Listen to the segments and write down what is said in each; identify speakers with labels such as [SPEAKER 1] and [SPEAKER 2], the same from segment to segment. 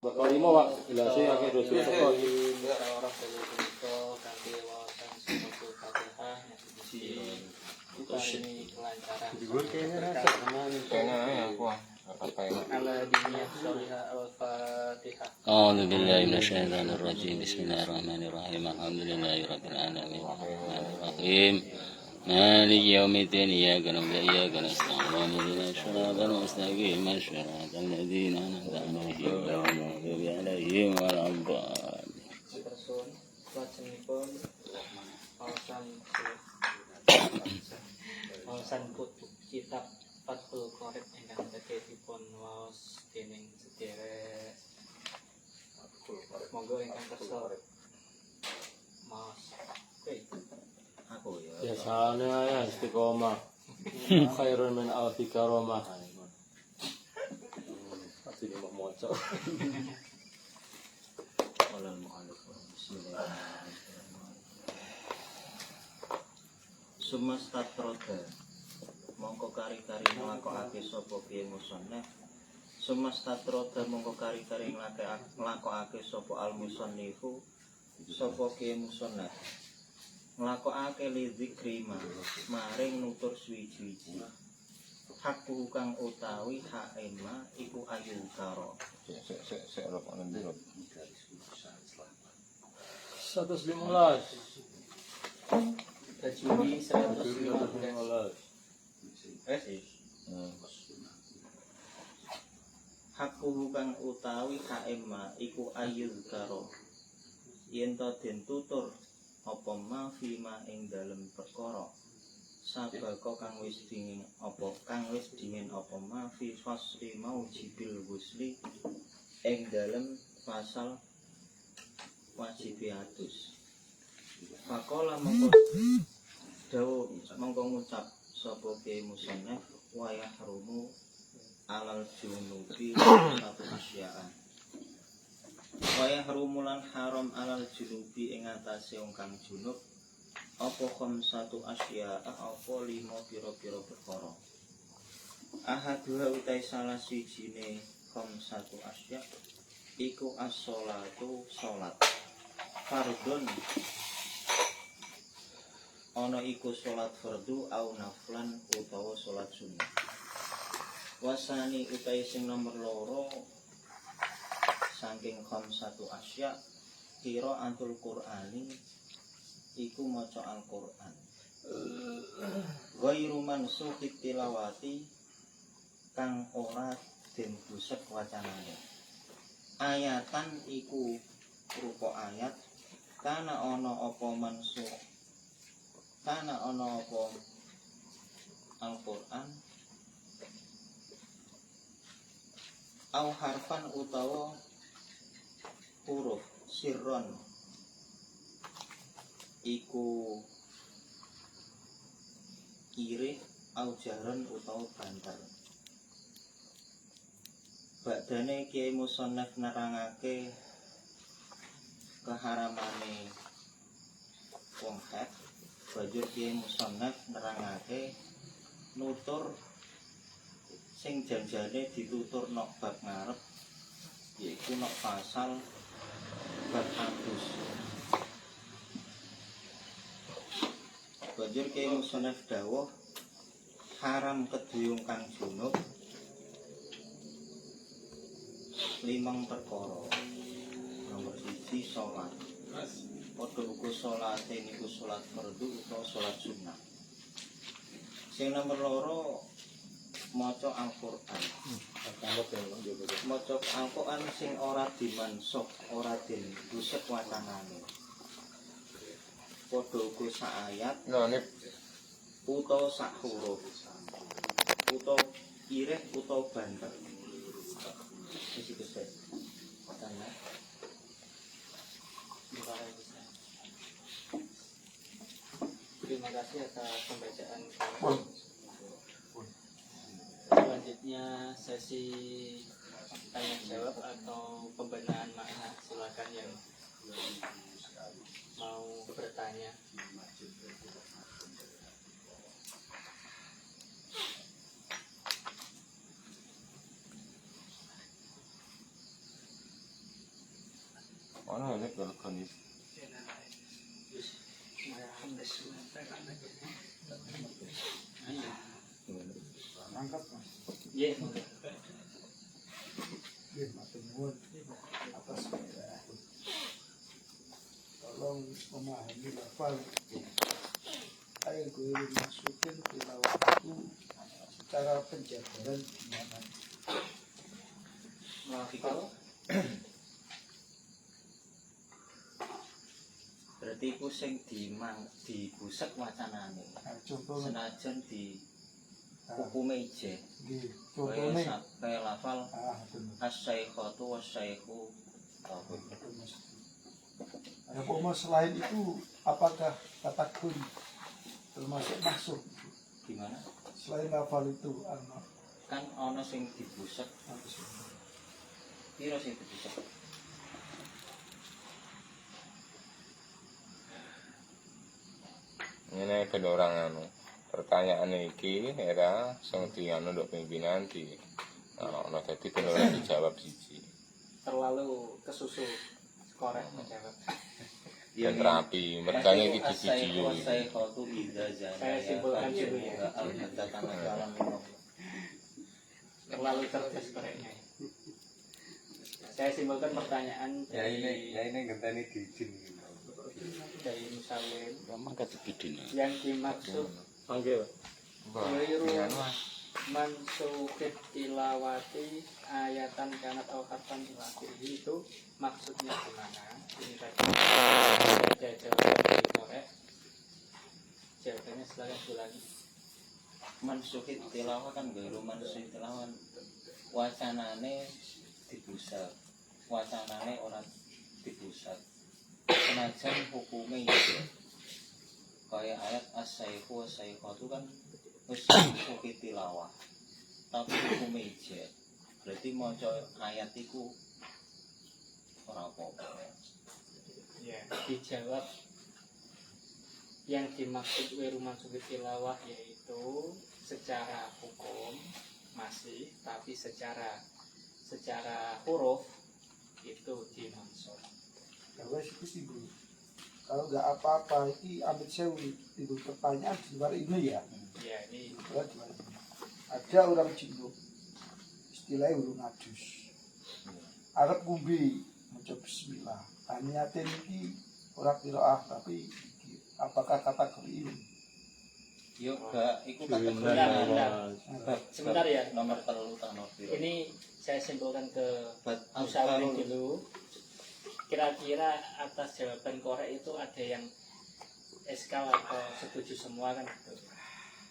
[SPEAKER 1] Bakal lima Pak, jelasnya akeh dosa teko iki.
[SPEAKER 2] Orang dari punika kanthi wawasan sumber Fatihah kita ini kelancaran.
[SPEAKER 3] Kayaknya aku apa ya?
[SPEAKER 2] Ala diniyah sholihah al-Fatihah.
[SPEAKER 4] أعوذ بالله من الشيطان الرجيم بسم الله الرحمن الرحيم الحمد لله رب العالمين الرحمن الرحيم مالك يوم الدين إياك نعبد وإياك نستعين اهدنا الصراط المستقيم صراط الذين أنعمت عليهم غير المغضوب عليهم ولا الضالين.
[SPEAKER 2] Tersun lajengipun wawasan putu kitab Fathul Qorib ingkang badhe dipun waos dening sedherek. Monggo ingkang kersa maos.
[SPEAKER 3] Aku ya.
[SPEAKER 1] Biasane ae istiqomah. Khairun min alfi karamah. Pasti dia mau moco.
[SPEAKER 3] Walal mu'alif. Bismillahirrahmanirrahim. Sumastat roda mongko kari-kari nglakokake sapa piye musannaf. Sumastat roda mongko kari-kari nglakokake sapa al-musannifu sapa piye musannaf. Nglakokake li dzikri maring nutur suwi-wiji. Hakku kang utawi hak ema iku ayu karo. Sek ora kok nembiro.
[SPEAKER 1] 115.
[SPEAKER 2] Tajwid 115.
[SPEAKER 3] Hakku kang utawi hak ema iku ayu karo. Yen to den tutur apa ma fima ing dalem perkara sabako kang wis dingin apa ma fi fasli maujibil wusli ing dalem pasal wajibiatus. Faqala mongko ngucap sapa ke musannaf wa yahrumu alal junubi satu asya'a. Waya harumulan haram alal junubi ing atase wong kang junub apa khamsatu asya apa 5 pira-pira perkara. Ahadua utai salah sijine khamsatu asya iku as-sholatu salat. Fardun ana iku salat fardu au naflan utawa salat sunnah. Wasani utai sing nomor loro saking khamsatu asya kira antul Qur'ani iku maca Al-Qur'an. Ghairu mansukhi tilawati kang ora den busek wacanane. Ayatan iku rupa ayat kana ana apa mansukh kana ana apa Al-Qur'an au harfan utawa huruf sirron iku kiri au jaron utawa banter. Badane Kiai Musannaf nerangake keharamane wong haid. Banjur Kiai Musannaf nerangake nutur sing janjane ditutur nok bab ngarep yaiku nok pasal bab adus. Banjur Kiai Musannaf dawuh haram kedue wong kang junub 5 perkara. Nomor 1 salat. Padha uga salate niku salat fardu utawa salat sunnah. Sing nomor 2 maca Al-Qur'an. Maca Al-Qur'an sing ora dimansukh, ora den busek wacanane. Padha uga sak ayat utawa sak huruf utawa ireh utawa banter. Wis iku sik. Tanya.
[SPEAKER 2] Terima kasih atas pembacaan. Selanjutnya sesi tanya jawab atau pembenahan makna. Silakan yang mau bertanya.
[SPEAKER 1] Ono nek berkonis.
[SPEAKER 5] Angkat Mas.
[SPEAKER 2] Iya.
[SPEAKER 5] Nggih, matur nuwun atas tolong memahami lafal. Ayo gue masukin tilawahku secara penjabaran gimana?
[SPEAKER 3] Kalau berarti iku sing dibusek wacanane.
[SPEAKER 5] Nah, contohnya,
[SPEAKER 3] Senajan di hukume ije.
[SPEAKER 5] nggih,
[SPEAKER 3] Kaya
[SPEAKER 5] contohnya,
[SPEAKER 3] kaya lafal
[SPEAKER 5] betul.
[SPEAKER 3] as-saikhatu was-saikhu.
[SPEAKER 5] Betul, Mas. Ada pomo selain itu, apakah kata kun termasuk masuk?
[SPEAKER 3] Gimana?
[SPEAKER 5] Selain lafal itu,
[SPEAKER 3] Kan ana sing dibusek, piro sing dibusek?
[SPEAKER 6] Ini ben orang anu. Pertanyaan iki era sing dianu nduk pimpinan di ana dadi ben ora dijawab siji.
[SPEAKER 2] Terlalu kesusu korek menjawab.
[SPEAKER 6] Ben rapi, mergane iki video iki.
[SPEAKER 3] As-saikhatu idza zana.
[SPEAKER 2] Saya simpulkan dulu ya.
[SPEAKER 3] Al-hadatana dalam minum.
[SPEAKER 2] Terlalu cerdas koreknya. Saya simpulkan pertanyaan dari
[SPEAKER 7] ngenteni dijin gitu.
[SPEAKER 2] dari Musawir
[SPEAKER 4] Gampang kata bidin.
[SPEAKER 2] yang dimaksud
[SPEAKER 1] Panggil.
[SPEAKER 2] Wiru mansukit tilawati ayatan kanat au harfan ila akhirih, itu maksudnya gimana? Ini tadi ada jawaban dari korek. Jawabannya silakan ulangi.
[SPEAKER 3] Mansuhit tilawah kan gairu mansuhit tilawah. Wacanane dibusek. Wacanane ora dibusek. Senajan hukume iki. Kaya ayat as-saikhu was-saikhatu kan wis mansuhit tilawah. Tapi hukume ije. Berarti maca ayat iku ora apa-apa.
[SPEAKER 2] Ya, dijawab yang dimaksud wiru mansukit tilawah yaitu secara hukum masih, tapi secara huruf itu dimansuk.
[SPEAKER 5] kalau itu sih Bu. Kalau nggak apa-apa, ini ambil sewu itu pertanyaan di luar ini ya.
[SPEAKER 2] Ya, ini
[SPEAKER 5] Itulah di luar ini. Ada orang Cina, istilahnya urung adus. Arab kumbi, mencoba bismillah. Niatin ini orang kiroah, tapi apakah kategori ini?
[SPEAKER 3] Yo gak iku kategori
[SPEAKER 2] Bentar. Sebentar ya.
[SPEAKER 3] nomor 3 nomor 2.
[SPEAKER 2] Ini saya simpulkan ke
[SPEAKER 3] Bat-
[SPEAKER 2] Musawir
[SPEAKER 3] kalau-
[SPEAKER 2] dulu. Kira-kira atas jawaban korek itu ada yang eskal atau setuju semua kan gitu.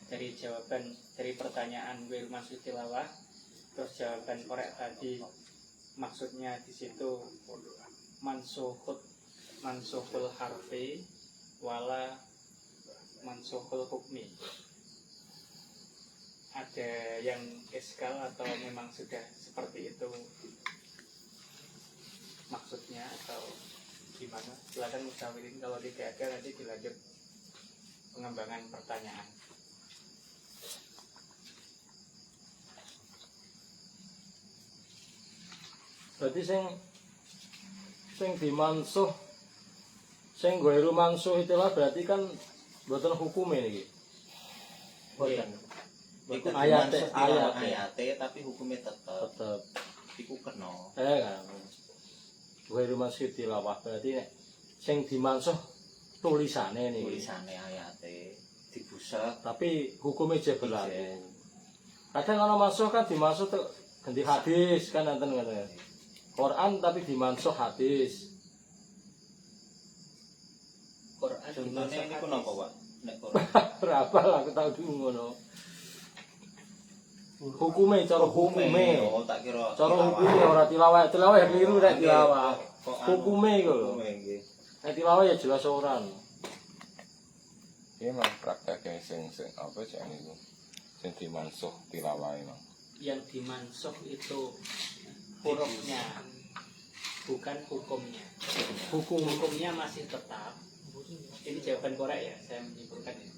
[SPEAKER 2] Dari jawaban, dari pertanyaan wiru mansukit tilawah, terus jawaban korek tadi maksudnya di situ mansuhul harfi wala mansuhul hukmi. Ada yang eskal atau memang sudah seperti itu maksudnya atau gimana? Silakan Musawirin, kalau tidak ada nanti dilanjut pengembangan pertanyaan.
[SPEAKER 1] Berarti sing dimansuh sing ghairu mansuh itulah berarti kan mboten hukume niki. Boten.
[SPEAKER 3] Iku
[SPEAKER 1] Ayate,
[SPEAKER 3] ayate tapi hukumnya tetep
[SPEAKER 1] Tetep
[SPEAKER 3] iku kena.
[SPEAKER 1] kan. Ghairu mansuh tilawah berarti nek sing dimansuh tulisane niki.
[SPEAKER 3] Tulisane ayate dibusek
[SPEAKER 1] Tapi hukumnya je berlaku. Kadang ana mansuh kan dimansuh ganti hadis kan enten ngoten. Quran tapi dimansuh hadis.
[SPEAKER 2] Quran
[SPEAKER 3] contohnya niku napa, Pak? Nek
[SPEAKER 1] Berapa lah aku tahu dulu ngono. Hukume cara hukume.
[SPEAKER 3] oh tak kira
[SPEAKER 1] Cara hukume ora tilawah. Tilawah ya keliru nek tilawah. Hukume iku lho.
[SPEAKER 3] hukume nggih.
[SPEAKER 1] Nek tilawah ya jelas ora.
[SPEAKER 6] Iki mah praktek sing apa jenenge niku. Sing dimansuh tilawah emang.
[SPEAKER 2] yang dimansuh itu hurufnya, bukan hukumnya. Hukumnya masih tetap. Ini jawaban korek ya, saya menyimpulkan ya.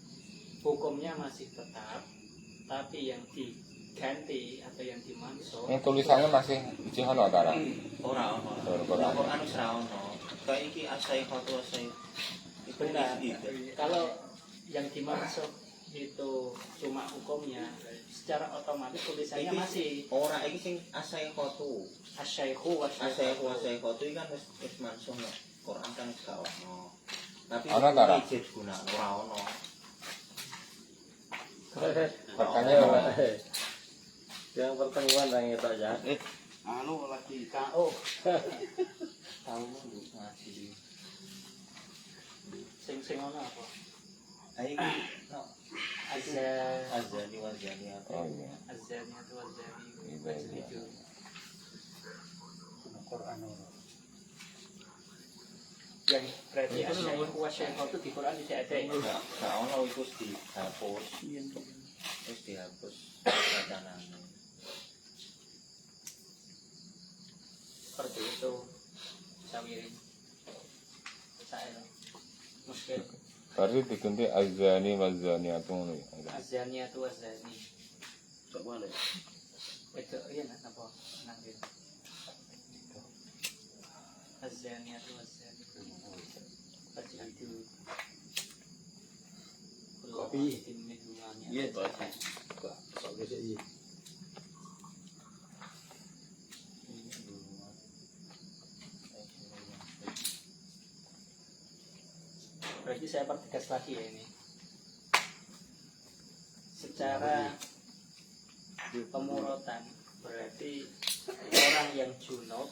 [SPEAKER 2] Hukumnya masih tetap, tapi yang diganti atau yang dimansuh
[SPEAKER 6] Ini tulisannya masih isih ana ta, Ra?
[SPEAKER 3] Ora ono.
[SPEAKER 6] Ora.
[SPEAKER 3] Quran wis ra ono. kayak iki asaikhatu asai itu
[SPEAKER 2] Benar.
[SPEAKER 3] tidak.
[SPEAKER 2] Kalau yang dimaksud itu cuma hukumnya, secara otomatis tulisannya
[SPEAKER 3] Iki
[SPEAKER 2] masih
[SPEAKER 3] ora iki sing asaikhatu.
[SPEAKER 2] asyaihu
[SPEAKER 3] Asaikhatu
[SPEAKER 2] wasyaihu.
[SPEAKER 3] asaikhatu iki kan wis mansuh nek Quran kan wis gak ono. Tapi
[SPEAKER 6] Ono ta, Ra?
[SPEAKER 3] ijid guna ora ono.
[SPEAKER 1] Makanya yang pertemuan yang itu aja.
[SPEAKER 5] Anu lagi
[SPEAKER 2] KO
[SPEAKER 3] Tahu lu ngaji.
[SPEAKER 2] sing ono apa?
[SPEAKER 3] Ayo no
[SPEAKER 2] Azani
[SPEAKER 3] wazani apa?
[SPEAKER 6] Oh iya.
[SPEAKER 2] azani atau azani
[SPEAKER 6] Iya,
[SPEAKER 2] itu
[SPEAKER 5] Quran.
[SPEAKER 2] yang berarti asyaihu wasyaihu itu di Quran tidak ada ya?
[SPEAKER 3] Gak ono iku wis dihapus. Wis dihapus wacanane.
[SPEAKER 2] Seperti itu sawirin saya mungkin
[SPEAKER 6] Berarti diganti azani wazaniatu ngono ya.
[SPEAKER 2] azani atau azani
[SPEAKER 5] Coba le.
[SPEAKER 2] itu iya nak apa nanti azani atau azani baca itu
[SPEAKER 1] Kopi.
[SPEAKER 2] iya
[SPEAKER 1] Kok bisa iya.
[SPEAKER 2] berarti saya pertegas lagi ya ini secara pemurotan berarti orang yang junub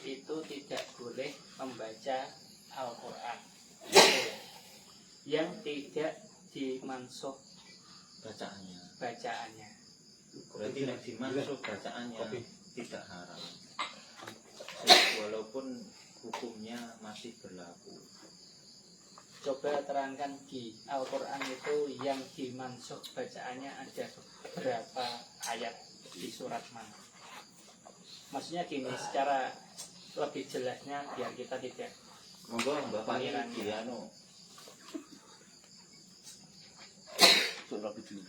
[SPEAKER 2] itu tidak boleh membaca Al-Quran yang tidak dimansuh bacaannya.
[SPEAKER 3] Berarti nek dimasuk bacaannya tidak haram. Walaupun hukumnya masih berlaku.
[SPEAKER 2] Coba terangkan di Al-Quran itu yang dimansuh bacaannya ada berapa ayat di surat mana? Maksudnya gini, secara lebih jelasnya biar kita tidak
[SPEAKER 3] Monggo Bapak
[SPEAKER 2] Pengirannya.
[SPEAKER 3] iki anu
[SPEAKER 5] Coba kecil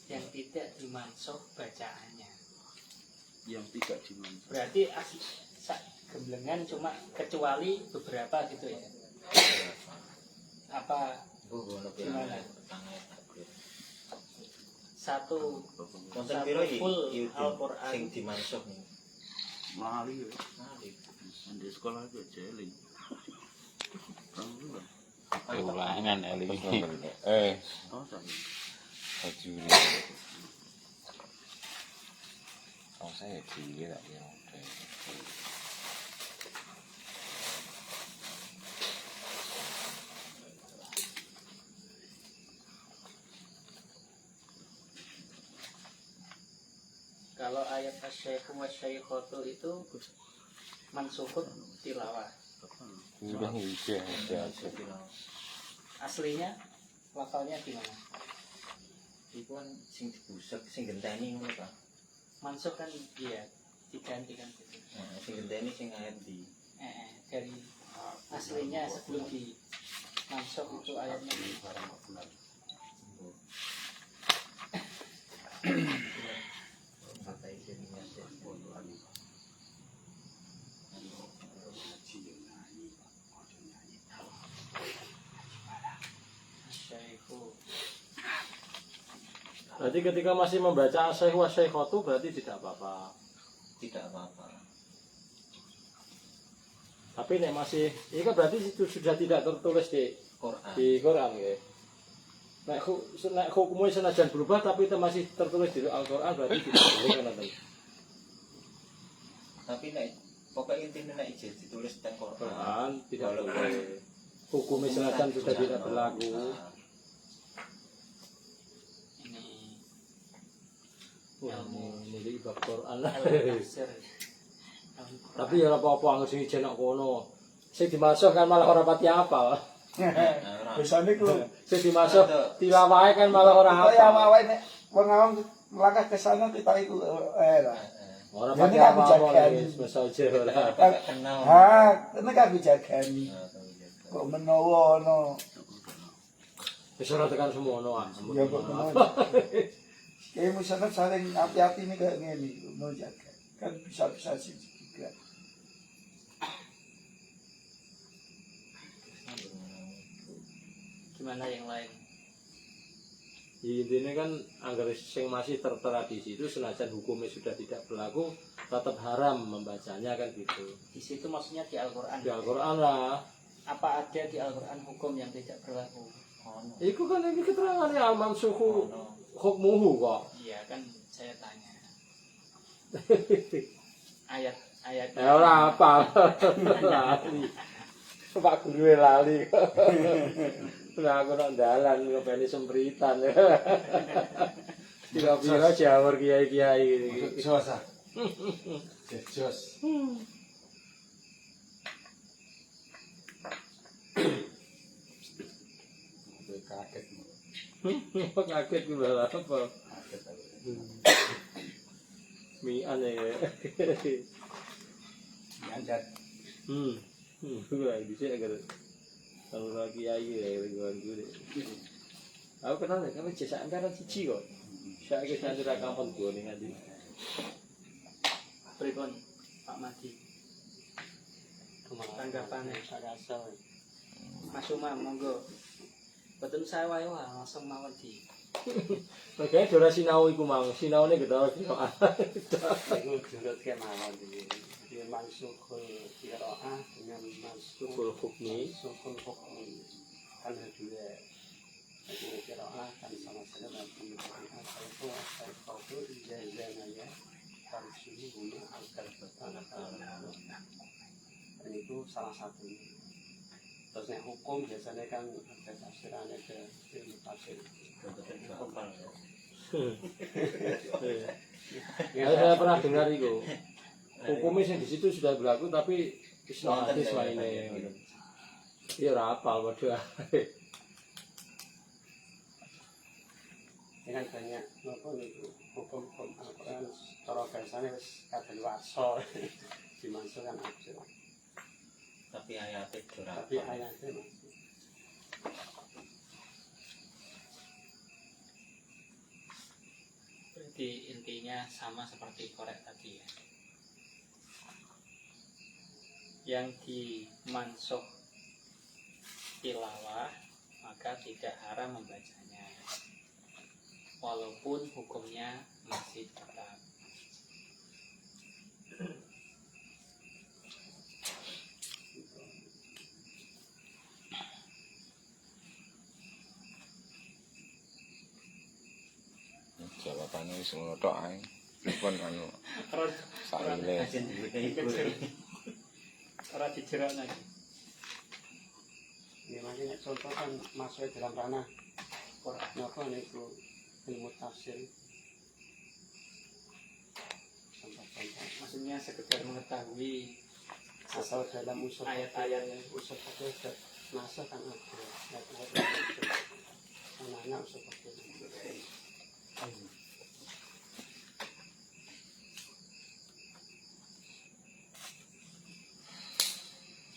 [SPEAKER 2] yang tidak dimansuh bacaannya.
[SPEAKER 5] yang tidak dimansuh.
[SPEAKER 2] Berarti gemblengan cuma kecuali beberapa gitu ya. Apa gimana? Satu
[SPEAKER 3] Wonten piro iki?
[SPEAKER 2] full
[SPEAKER 3] Iya,
[SPEAKER 2] Al-Quran.
[SPEAKER 3] sing dimansuh nih.
[SPEAKER 5] Mali ya.
[SPEAKER 3] Mari.
[SPEAKER 5] Di sekolah aja jeling.
[SPEAKER 4] Ulangan Eli.
[SPEAKER 5] Oh, saya.
[SPEAKER 6] Baju ini. Oh saya dia tak ya.
[SPEAKER 2] Kalau ayat asyaihu wasyaikhatu itu mansukut tilawah.
[SPEAKER 6] Udah hijau aja.
[SPEAKER 2] Aslinya lafalnya gimana?
[SPEAKER 3] Iku kan sing dibusek, sing genteni ngono ta.
[SPEAKER 2] Mansuk kan iya diganti kan gitu.
[SPEAKER 3] Nah, sing genteni sing ayat di
[SPEAKER 2] Dari aslinya sebelum di mansuk itu ayatnya asyaihu.
[SPEAKER 1] Berarti ketika masih membaca asyaihu wasyaikhatu berarti tidak apa-apa.
[SPEAKER 3] tidak apa-apa.
[SPEAKER 1] Tapi nek masih ini kan berarti itu sudah tidak tertulis
[SPEAKER 3] Quran.
[SPEAKER 1] di Quran ya. Nek hukumnya senajan berubah tapi itu masih tertulis di Al-Quran berarti tidak boleh kan nanti.
[SPEAKER 3] Tapi nek pokoknya intinya nek ijazah ditulis teng Quran.
[SPEAKER 1] Quran tidak
[SPEAKER 3] Walaupun
[SPEAKER 1] boleh. Hukumnya senajan sudah tidak berlaku.
[SPEAKER 2] Ini
[SPEAKER 1] Wah, ini bab Quran lah.
[SPEAKER 2] al-tafsir.
[SPEAKER 1] Tapi ya apa-apa anggere sing ijen kok kono. Sing dimasuk kan malah ora pati hafal.
[SPEAKER 5] Biasanya kalau
[SPEAKER 1] Sing dimasuk tilawahe kan malah ora
[SPEAKER 5] kita yang
[SPEAKER 1] hafal.
[SPEAKER 5] awal ini pengawang melangkah ke sana kita itu lah.
[SPEAKER 1] Ora
[SPEAKER 5] Ini
[SPEAKER 1] pati
[SPEAKER 5] kan
[SPEAKER 1] hafal
[SPEAKER 5] bijakan.
[SPEAKER 1] wis basa aja lah.
[SPEAKER 3] Kenal.
[SPEAKER 5] Ini kan bijagani. Kok menawa no.
[SPEAKER 1] Wis ora tekan semono ah.
[SPEAKER 5] Ya kok menawa. Kayak misalnya saling hati-hati nih kayak gini, mau jaga. kan bisa-bisa sih juga.
[SPEAKER 2] Gimana yang lain?
[SPEAKER 1] Intinya kan agar yang masih tertradisi itu senajan hukumnya sudah tidak berlaku tetap haram membacanya kan gitu.
[SPEAKER 2] Di situ maksudnya di Al-Quran.
[SPEAKER 1] Di Al-Quran lah.
[SPEAKER 2] Apa ada di Al-Quran hukum yang tidak berlaku?
[SPEAKER 1] Iku kan ini keterangannya aman suhu hukmuhu kok.
[SPEAKER 2] Iya kan saya tanya. Ayat
[SPEAKER 1] Ya ora apa. Lali. Pak guru lali. Nah aku nak dalan ngopeni sempritan. Kira-kira jawar kiai-kiai iki.
[SPEAKER 5] Jos ah. Jos. Kaget.
[SPEAKER 1] Kaget gue malah apa? Mian ya.
[SPEAKER 5] Anjat.
[SPEAKER 1] Gue bisa agar kalau lagi ayu ya gue. Aku kenal ya, kami jasa anggaran cici kok. Saya kisah nanti kapan gue nih nanti.
[SPEAKER 2] Pripun Pak Madi. Tanggapannya Mas Umam monggo. Betul saya wae langsung mawon di.
[SPEAKER 1] Makanya dora sinau iku mang, sinaune gedhe kira.
[SPEAKER 7] Iku jurut kemawon iki. Dia mansukul qiraah dengan mansukul
[SPEAKER 1] Hukmi.
[SPEAKER 7] hukmi. Kan ada dua. Jadi qiraah kan sama-sama dalam pembahasan itu ijazahnya kan sini guna agar bertanah. Dan itu salah satunya. Terus nek hukum biasanya kan ada tafsirannya ke ilmu tafsir.
[SPEAKER 1] Saya pernah dengar itu. Hukumnya yang di situ sudah berlaku tapi hadis lainnya. Iya rapal waduh.
[SPEAKER 7] Ini kan banyak hukum Al-Quran cara bahasanya kadang waso dimasukkan aja.
[SPEAKER 3] Tapi ayatnya curang.
[SPEAKER 7] Tapi ayatnya masih.
[SPEAKER 2] Berarti intinya sama seperti korek tadi ya. Yang dimansuh tilawah maka tidak haram membacanya. Walaupun hukumnya masih tetap.
[SPEAKER 6] Jawabannya wis ngono tok ae. Pripun anu salile.
[SPEAKER 2] Orang dijerak lagi.
[SPEAKER 7] Ini makanya contoh kan masuk dalam ranah Quran apa itu ilmu tafsir. Contoh-contoh.
[SPEAKER 2] Maksudnya sekedar mengetahui
[SPEAKER 7] Asal dalam usul
[SPEAKER 2] ayat-ayat
[SPEAKER 7] usul fakir masuk kan ada ayat-ayat anak-anak usul fakir.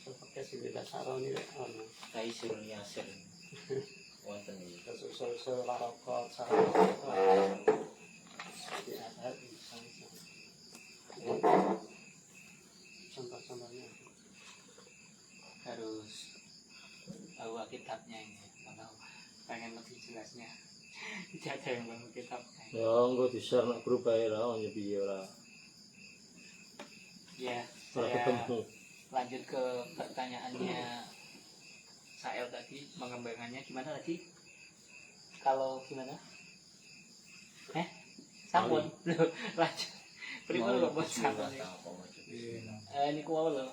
[SPEAKER 7] Pakai sih beda cara nih, ono.
[SPEAKER 3] Taisirul Yasir. Wonten iki.
[SPEAKER 7] Terus usul larokot, cara di atas contoh-contohnya.
[SPEAKER 2] harus tahu kitabnya ini. Kalau pengen lebih jelasnya, tidak ada yang tahu kitabnya.
[SPEAKER 1] Ya enggak di-share nak grup ae lah ya piye ora.
[SPEAKER 2] Ya,
[SPEAKER 1] Ora
[SPEAKER 2] saya
[SPEAKER 1] ketemu.
[SPEAKER 2] lanjut ke pertanyaannya Sael tadi, pengembangannya gimana tadi? Kalau gimana? Sampun. Loh, lanjut. Pripun kok bos sampun. Ini kuwi lho.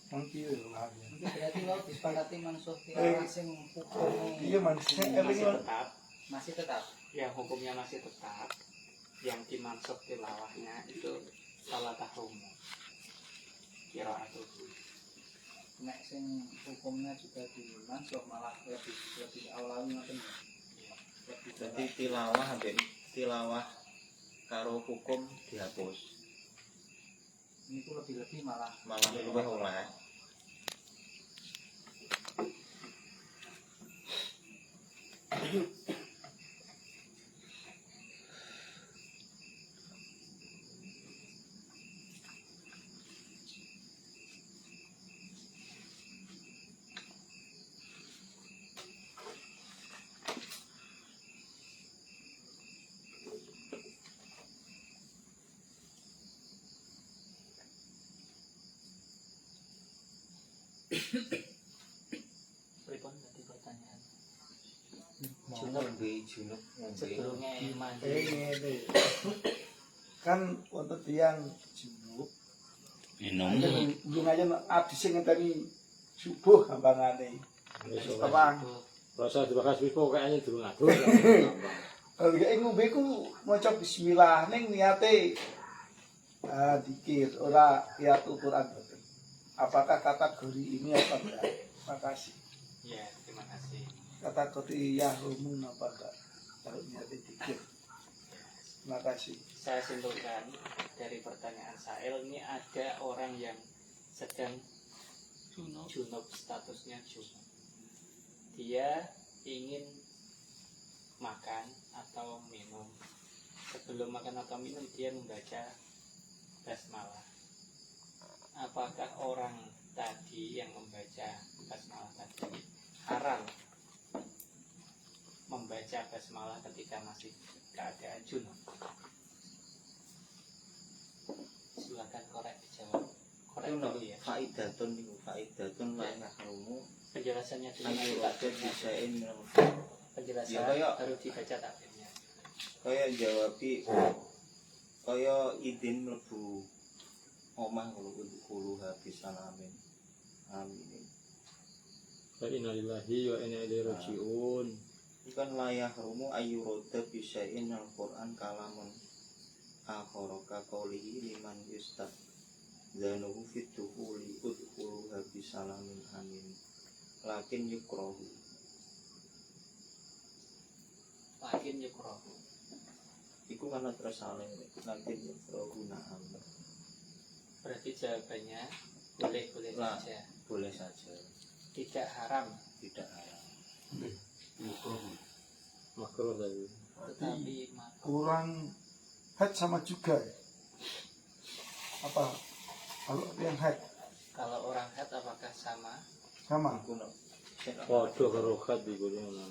[SPEAKER 5] Mungkin lah.
[SPEAKER 8] Berarti lo disepakati mansuh tilawah sing hukumnya
[SPEAKER 5] Iya manusia
[SPEAKER 2] Masih tetap,
[SPEAKER 8] masih tetap.
[SPEAKER 2] yang hukumnya masih tetap, yang dimansuh tilawahnya itu salah tahrumu. Qiraatuh.
[SPEAKER 8] Nek sing hukumnya juga dimansuh malah lebih awal ngoten.
[SPEAKER 3] Jadi tilawah ambek tilawah karo hukum dihapus.
[SPEAKER 8] Ini tuh lebih-lebih malah
[SPEAKER 3] Luwih oleh.
[SPEAKER 2] Pripun tadi pertanyaan?
[SPEAKER 3] ngombe junub ngombe
[SPEAKER 2] Sedurunge mandi.
[SPEAKER 5] ngene. Kan wonten tiyang junub.
[SPEAKER 4] minum
[SPEAKER 5] Hubungannya abdi sing ngenteni subuh gampangane. Apa?
[SPEAKER 1] Rasa dibakas pipo kayaknya durung adoh.
[SPEAKER 5] Kalau kayak ngombe ku maca bismillah ning niate dikir ora kiat ukuran betul. Apakah kategori ini apa enggak? Makasih.
[SPEAKER 2] Ya, terima kasih.
[SPEAKER 5] Kategori yahrumun apa enggak? Kalau niate dikir. Terima kasih.
[SPEAKER 2] Saya simpulkan dari pertanyaan Sael ini ada orang yang sedang junub, statusnya junub. Dia ingin makan atau minum. Sebelum makan atau minum dia membaca basmalah. Apakah orang tadi yang membaca basmalah tadi haram membaca basmalah ketika masih keadaan junub? Silakan korek dijawab. Korek
[SPEAKER 3] itu
[SPEAKER 2] dulu ya.
[SPEAKER 3] faidatun la yahrumu
[SPEAKER 2] Penjelasannya dulu nanti
[SPEAKER 3] ayu
[SPEAKER 2] tak
[SPEAKER 3] rada bisain minal
[SPEAKER 2] penjelasan
[SPEAKER 3] Ya, kayak-
[SPEAKER 2] baru dibaca takbirnya.
[SPEAKER 3] kaya jawabi kaya idin mlebu omah kulo habis salamin amin
[SPEAKER 1] Fa inna lillahi wa inna ilaihi raji'un.
[SPEAKER 3] ikan layah rumu ayu roda bisain al-Qur'an kalamun akhoroka kaulihi liman yustad zanuhu fituhuli udhulu habis salamin amin lakin yukrohu
[SPEAKER 2] Lakin yukrohu.
[SPEAKER 3] iku karena tersaling lakin yukrohu na'am
[SPEAKER 2] Berarti jawabannya boleh-boleh
[SPEAKER 3] Lah.
[SPEAKER 2] saja.
[SPEAKER 3] boleh saja
[SPEAKER 2] Tidak haram.
[SPEAKER 3] tidak haram
[SPEAKER 1] Makruh tadi.
[SPEAKER 2] Tetapi makruh.
[SPEAKER 5] Kurang head sama juga ya. Apa? Kalau yang head
[SPEAKER 2] Kalau orang haid apakah sama?
[SPEAKER 5] sama.
[SPEAKER 3] iku no
[SPEAKER 1] Waduh karo khat iku ngono.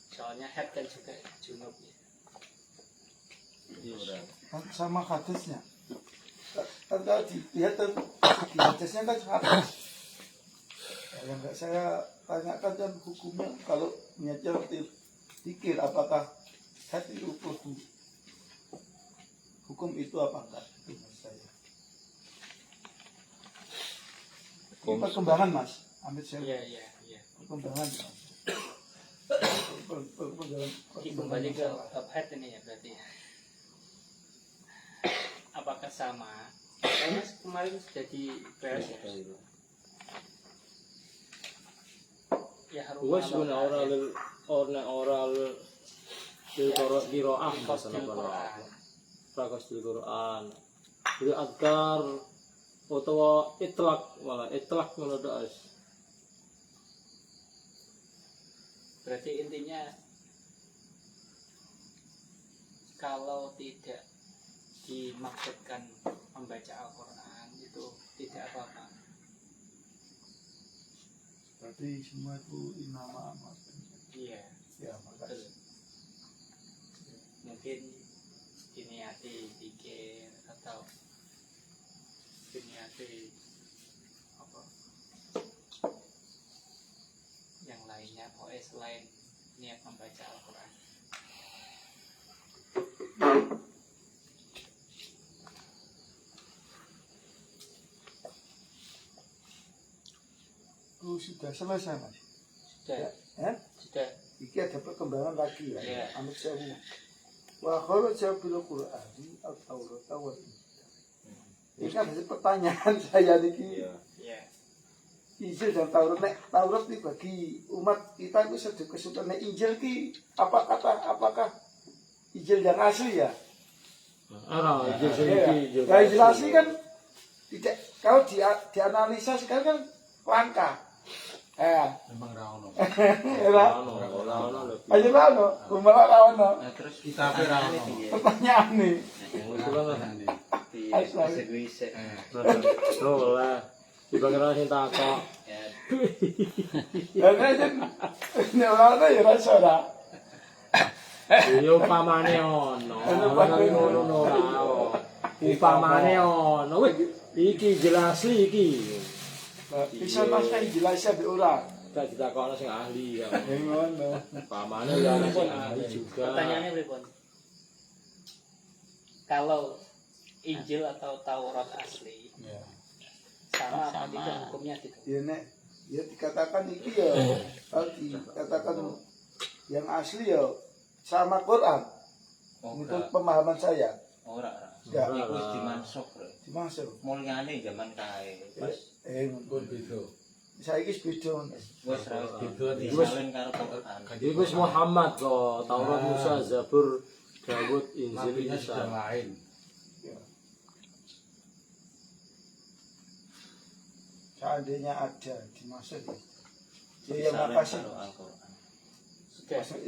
[SPEAKER 2] Soalnya haid kan juga junub ya.
[SPEAKER 5] Kan sama hadisnya. Kan kalau dilihat tuh di hadisnya kan hadis. Yang enggak saya tanyakan kan hukumnya kalau niatnya pikir apakah head itu kudu hukum itu apa enggak? Itu maksud saya. Ini perkembangan mas, ambil saya
[SPEAKER 2] Iya, iya, iya.
[SPEAKER 5] perkembangan. Mas.
[SPEAKER 2] Jadi kembali ke bab haid ini ya berarti ya. Apakah sama? Karena kemarin sudah dibahas ya. Ya harus
[SPEAKER 1] Wes guna oral lil qira'ah
[SPEAKER 2] Qasdil
[SPEAKER 1] masalah
[SPEAKER 2] Quran.
[SPEAKER 1] Prakas di Quran. Jadi adkar utawa itlak malah itlak ngono tok.
[SPEAKER 2] Berarti intinya kalau tidak dimaksudkan membaca Al-Quran itu tidak apa-apa.
[SPEAKER 5] Berarti semua itu inama amat.
[SPEAKER 2] Iya,
[SPEAKER 5] Ya
[SPEAKER 2] betul.
[SPEAKER 5] makasih.
[SPEAKER 2] Mungkin diniati pikir atau diniati apa yang lainnya, pokoknya selain niat membaca Al-Quran.
[SPEAKER 5] Itu sudah selesai mas.
[SPEAKER 2] Sudah,
[SPEAKER 5] Ya?
[SPEAKER 2] sudah.
[SPEAKER 5] Iki ada perkembangan lagi ya.
[SPEAKER 2] Ya.
[SPEAKER 5] Amit sewu. Wa kharaja bil Qur'ani at-Taurat wa Ini kan hasil pertanyaan saya niki.
[SPEAKER 3] iya
[SPEAKER 2] Ya,
[SPEAKER 5] Injil dan Taurat nek Taurat ini bagi umat kita itu sedih kesulitan. Nek Injil ki apakah Injil yang asli ya?
[SPEAKER 1] Ara iki sing
[SPEAKER 5] Ya,
[SPEAKER 1] iki yo.
[SPEAKER 5] ya Injil asli kan tidak kalau dianalisa sekarang kan langka.
[SPEAKER 7] Memang rawono.
[SPEAKER 5] Era
[SPEAKER 1] Ono lho.
[SPEAKER 5] aja lah no, rumah lah no.
[SPEAKER 3] terus
[SPEAKER 7] Kita rawono.
[SPEAKER 5] Pertanyaan nih.
[SPEAKER 1] Oh lah. Dibangkara sing takok.
[SPEAKER 5] Ya kan nek ora ya rasa ora.
[SPEAKER 1] Yo pamane ono. Ono ngono ora. Upamane ono wis iki jelas iki.
[SPEAKER 5] Bisa mas kan jelas ya ora.
[SPEAKER 1] Tak ditakokno sing ahli ya.
[SPEAKER 5] Ngono.
[SPEAKER 1] Upamane ya ono sing ahli juga.
[SPEAKER 2] Pertanyaannya pripun? Kalau Injil atau Taurat asli sama apa tidak hukumnya gitu?
[SPEAKER 5] Ya nek ya dikatakan iki ya kalau dikatakan yang asli ya sama Quran. Itu pemahaman saya.
[SPEAKER 3] Ora.
[SPEAKER 5] Ya.
[SPEAKER 3] Iku wis dimansuk, Bro.
[SPEAKER 5] Dimaksud.
[SPEAKER 3] Mulyane zaman kae. Wis
[SPEAKER 5] Ngono beda. Saiki wis beda.
[SPEAKER 3] wis ra beda
[SPEAKER 1] Wis.
[SPEAKER 3] disalin karo Quran.
[SPEAKER 1] Jadi wis Muhammad kok Taurat Musa Zabur Dawud Injil Isa.
[SPEAKER 7] lain.
[SPEAKER 5] Seandainya ada dimaksud ya. Ya yang
[SPEAKER 3] Disalin
[SPEAKER 5] apa sih?
[SPEAKER 3] karo Al-Quran.
[SPEAKER 2] Sudah
[SPEAKER 5] Maksud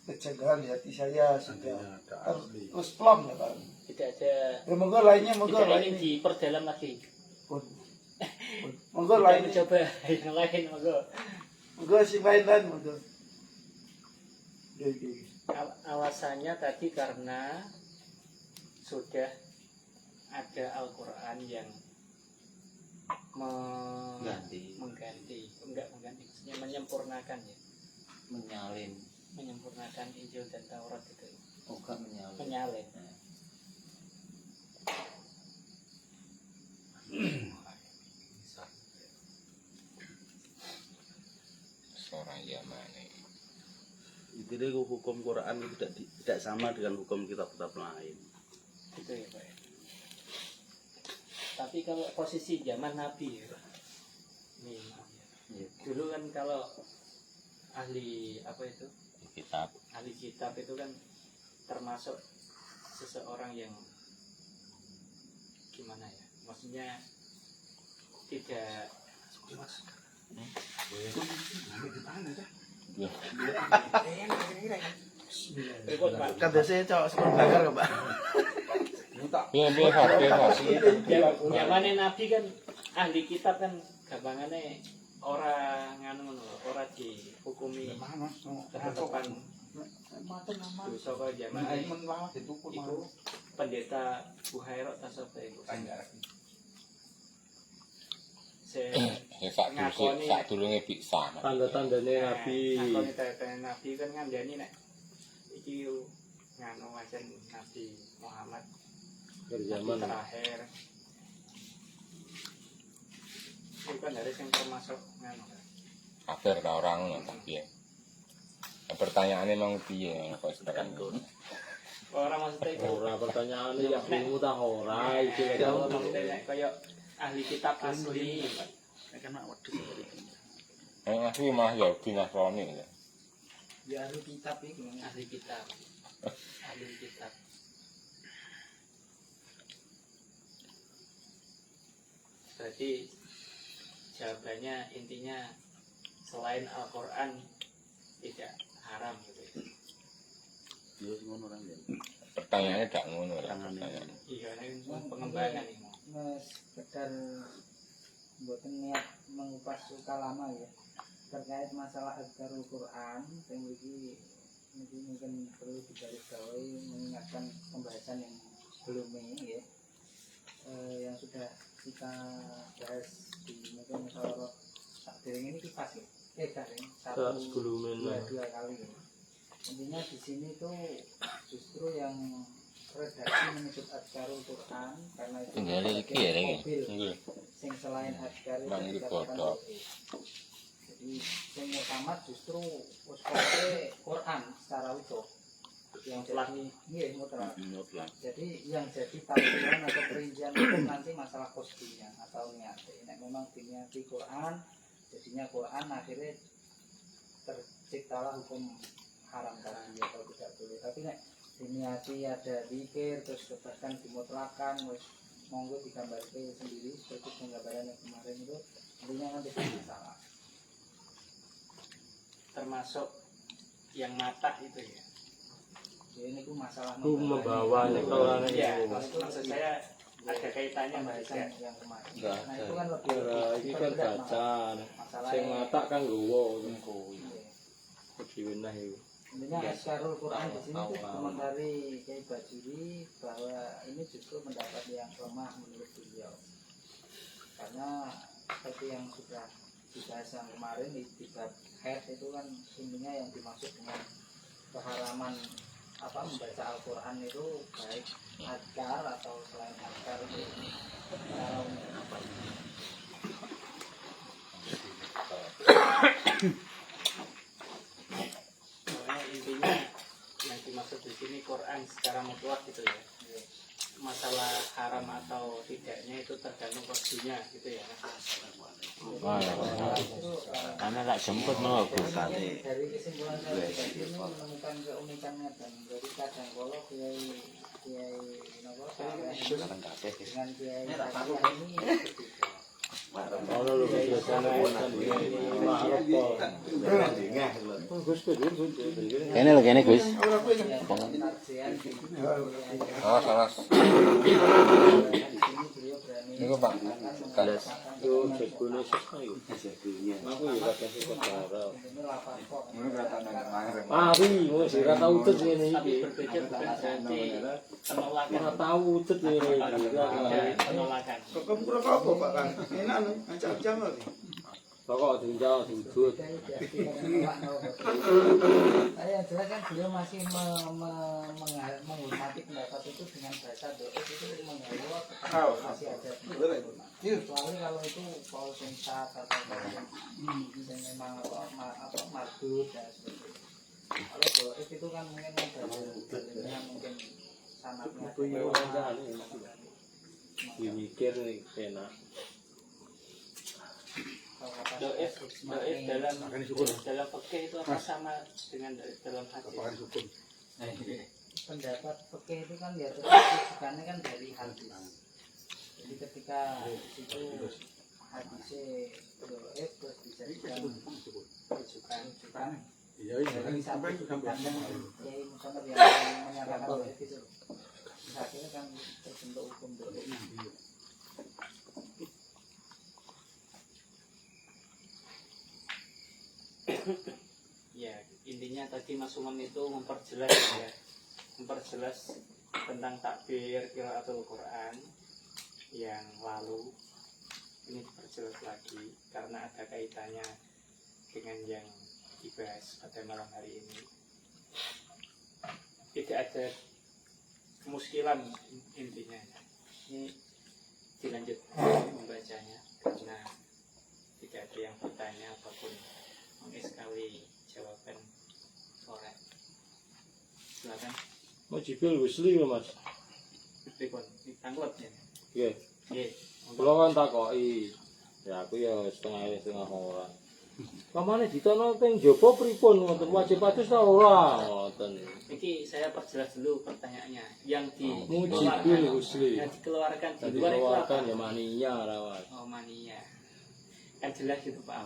[SPEAKER 5] kejanggalan di hati saya sudah
[SPEAKER 7] Ada asli.
[SPEAKER 5] terus plom ya Pak.
[SPEAKER 2] tidak ada
[SPEAKER 5] Ya monggo lainnya monggo
[SPEAKER 2] tidak
[SPEAKER 5] lainnya.
[SPEAKER 2] ingin diperdalam lagi.
[SPEAKER 5] Pun. Monggo
[SPEAKER 2] Tidak
[SPEAKER 5] lainnya.
[SPEAKER 2] mencoba yang lain monggo.
[SPEAKER 5] Monggo sing lain monggo. Ya, ya.
[SPEAKER 2] Alasannya tadi karena sudah ada Al-Quran yang
[SPEAKER 3] Ganti.
[SPEAKER 2] mengganti, enggak mengganti, maksudnya menyempurnakan ya, menyempurnakan Injil dan Taurat itu,
[SPEAKER 3] Enggak menyalin.
[SPEAKER 2] menyalin.
[SPEAKER 6] Seorang Yamani.
[SPEAKER 7] Jadi hukum Quran itu tidak sama dengan hukum kitab-kitab lain.
[SPEAKER 2] Gitu ya Pak. Tapi kalau posisi zaman Nabi ya, nih, dulu kan kalau ahli apa itu,
[SPEAKER 4] Kitab.
[SPEAKER 2] ahli kitab itu kan termasuk seseorang yang gimana ya, maksudnya tidak berikut Pak.
[SPEAKER 7] Kata saya cowok seperti bakar Pak.
[SPEAKER 6] Biasa.
[SPEAKER 2] Zamannya Nabi kan ahli kitab kan gampangannya orang nganu ngono, ora dihukumi ketetapan dosa kaya zaman iku pendeta Buhairok tasawuf iku.
[SPEAKER 6] Sak durunge bisa.
[SPEAKER 1] Tanda-tandane Nabi.
[SPEAKER 2] Ngakoni tanda Nabi kan ngandani nek iki nganu wajan Nabi Muhammad
[SPEAKER 1] Dari zaman
[SPEAKER 2] terakhir. Itu kan dari yang termasuk nganu.
[SPEAKER 6] Akhir ta orang ngono tapi ya. Pertanyaannya emang piye kok sekarang
[SPEAKER 2] Orang maksudnya itu
[SPEAKER 1] ora pertanyaane ya ilmu ta ora iki
[SPEAKER 2] jauh maksudnya nek kaya ahli kitab asli.
[SPEAKER 7] Kena wedhus.
[SPEAKER 6] asli mah Yahudi Nasrani ya.
[SPEAKER 8] Ya ahli kitab itu.
[SPEAKER 2] Ahli kitab. Ahli kitab. Berarti jawabannya intinya selain Al-Quran tidak haram gitu ya.
[SPEAKER 7] Yo ngono orang ya.
[SPEAKER 6] Pertanyaannya gak ngono lah pertanyaan.
[SPEAKER 2] Iya, ini pengembangan ini.
[SPEAKER 8] Sekedar buatan niat mengupas suka lama ya terkait masalah Azkarul Quran yang mungkin perlu digarisbawahi mengingatkan pembahasan yang sebelumnya ya yang sudah kita bahas di mungkin masalah saat ini kipas ya dua kali ya. Intinya di sini tuh justru yang redaksi menyebut Azkarul Quran karena itu
[SPEAKER 4] Tinggal iki ya lagi.
[SPEAKER 8] mobil sing selain Azkar itu
[SPEAKER 6] Manggil
[SPEAKER 8] dikatakan
[SPEAKER 6] bodoh.
[SPEAKER 8] tauhid. Jadi sing utama justru usulnya Quran secara utuh yang jadi mutlak. Jadi yang jadi tafsiran atau perincian itu nanti masalah kosdinya atau niatnya. Nek memang diniati Quran jadinya Quran akhirnya terciptalah hukum haram tadi atau tidak boleh. Tapi nek diniati ada zikir terus bahkan dimutlakan wis monggo digambarkan sendiri seperti penggambaran yang kemarin itu intinya kan tidak masalah.
[SPEAKER 2] Termasuk yang mata itu ya.
[SPEAKER 8] Ya ini tuh masalah
[SPEAKER 1] itu membawa orang
[SPEAKER 2] Ya, maksud saya ada kaitannya Mbak Ika.
[SPEAKER 8] pembahasan yang kemarin.
[SPEAKER 6] Enggak
[SPEAKER 8] Nah
[SPEAKER 6] ada.
[SPEAKER 8] itu kan lebih
[SPEAKER 1] iki kan
[SPEAKER 8] berat
[SPEAKER 1] baca
[SPEAKER 8] masalah
[SPEAKER 1] sing mata kan nggowo
[SPEAKER 8] Iya.
[SPEAKER 1] lebih wenah iku.
[SPEAKER 8] Intinya Askarul Quran di sini tuh komentari Kiai Bajuri bahwa ini justru pendapat yang lemah menurut beliau. Karena seperti yang sudah dibahas yang kemarin di bab head itu kan intinya yang dimaksud dengan keharaman membaca Al-Quran itu baik adkar atau selain adkar itu
[SPEAKER 2] intinya yang dimaksud di sini Quran secara mutlak gitu ya. Masalah haram atau tidaknya itu tergantung waktunya gitu ya.
[SPEAKER 4] Karena tak jemput mau
[SPEAKER 8] dari kesimpulan saya tadi ini menemukan keunikannya dan jadi kadang kalau kiai nopo dengan kiai ini
[SPEAKER 1] Ono lho biasane
[SPEAKER 4] kene lho kene Gus.
[SPEAKER 6] Salah. Niku Pak. Kalas.
[SPEAKER 1] yo jebule sesuk yo. Aku yo kadang sing ora. Mari wis ora tau utut ngene
[SPEAKER 2] Tapi
[SPEAKER 1] iki.
[SPEAKER 2] berpikir bukan berarti penolakan.
[SPEAKER 1] Ora tau utut ngene iki.
[SPEAKER 2] Penolakan.
[SPEAKER 5] Kok pura apa Pak Kang? Enak nih, ajak jam lagi.
[SPEAKER 1] Pokok diuncal diudut.
[SPEAKER 8] Yang jelas kan beliau masih menghormati pendapat itu dengan bahasa doa itu mengalir masih ada. Kecuali kalau itu Paul Sensat atau yang memang mardut dan sebagainya. Kalau doa itu kan mungkin ada mungkin sanatnya.
[SPEAKER 1] Mikir nih enak.
[SPEAKER 2] Doif dalam fikih itu apa sama dengan dalam hadis?
[SPEAKER 8] Pendapat fikih itu kan ya rujukannya kan dari hadis. Jadi ketika itu hadisnya doif terus dijadikan rujukan dari sampai pandang Kiai Muhammad yang menyatakan doif itu akhirnya kan terbentuk hukum doif.
[SPEAKER 2] Ya, intinya tadi Mas Umam itu memperjelas tentang takbir qiraatul Quran yang lalu. Ini diperjelas lagi karena ada kaitannya dengan yang dibahas pada malam hari ini. Tidak ada kemuskilan intinya. Ini dilanjut membacanya karena tidak ada yang bertanya apapun sekali jawaban sore. Silakan.
[SPEAKER 1] Mau Jibril Wisli lho Mas.
[SPEAKER 2] Pripun? Ditanglet ya.
[SPEAKER 1] Nggih.
[SPEAKER 2] Nggih.
[SPEAKER 1] Kula kan takoki. Ya aku ya setengah ora. Pamane ditono teng jaba pripun wonten wajib atus ta ora ngoten.
[SPEAKER 2] Iki saya perjelas dulu pertanyaannya. Yang
[SPEAKER 1] Jibril Wisli.
[SPEAKER 2] Yang dikeluarkan di
[SPEAKER 1] Tadi
[SPEAKER 2] luar itu apa?
[SPEAKER 1] keluarkan ya mania rawat.
[SPEAKER 2] Oh, mania. Kan jelas gitu Pak.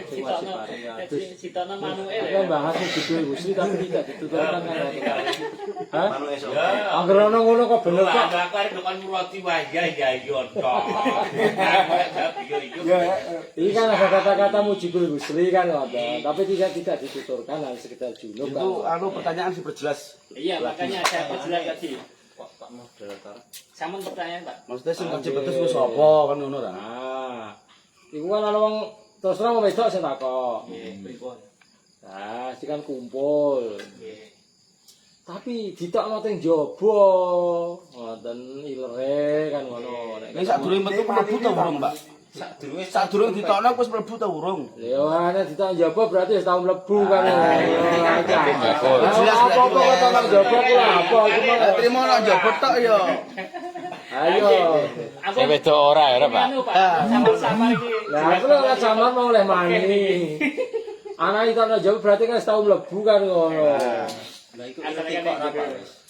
[SPEAKER 1] Sing wajib atus.
[SPEAKER 2] Sitono Manuel
[SPEAKER 1] Kan
[SPEAKER 2] ya.
[SPEAKER 1] bahas Jibril Wisli tapi tidak dituturkan kan. Hah? Angger ono ngono kok bener kok.
[SPEAKER 9] Aku arep kan murati wae ya yo tok.
[SPEAKER 1] Ini kan ada kata-kata Mujibul Husli kan ngoten, tapi tidak dituturkan hanya sekedar junub kan.
[SPEAKER 7] Itu pertanyaan sih berjelas.
[SPEAKER 2] Iya, makanya saya perjelas tadi.
[SPEAKER 3] Pak moderator.
[SPEAKER 2] Sampun pertanyaan, Pak.
[SPEAKER 7] Maksudnya sing wajib betul ku sapa kan ngono ta.
[SPEAKER 1] Nah, iku kan ana wong terus terang wedok sing takok.
[SPEAKER 2] Nggih, pripun?
[SPEAKER 1] Nah, sing kan kumpul.
[SPEAKER 2] Nggih.
[SPEAKER 1] Tapi ditokno teng jaba. Ngoten ilere kan ngono.
[SPEAKER 7] Nek sak durung metu mlebu ta urung, Pak? Sak durung ditokno wis mlebu ta urung?
[SPEAKER 1] Lha ana ditok jaba berarti wis tau mlebu kan.
[SPEAKER 7] Jelas
[SPEAKER 1] apa kok nang jaba ku apa iku mah.
[SPEAKER 7] Trimo nang jaba tok ya.
[SPEAKER 1] Ayo.
[SPEAKER 4] Saya wedok ora ya, Pak.
[SPEAKER 2] Anu, Pak. Sama-sama iki.
[SPEAKER 1] Lah aku lho sampean mau oleh mani. Anak itu ana jawab berarti kan setahun mlebu kan ngono.
[SPEAKER 3] Lah iku
[SPEAKER 2] Asale
[SPEAKER 3] ngerti
[SPEAKER 2] kan
[SPEAKER 3] kok
[SPEAKER 2] juga.
[SPEAKER 3] apa?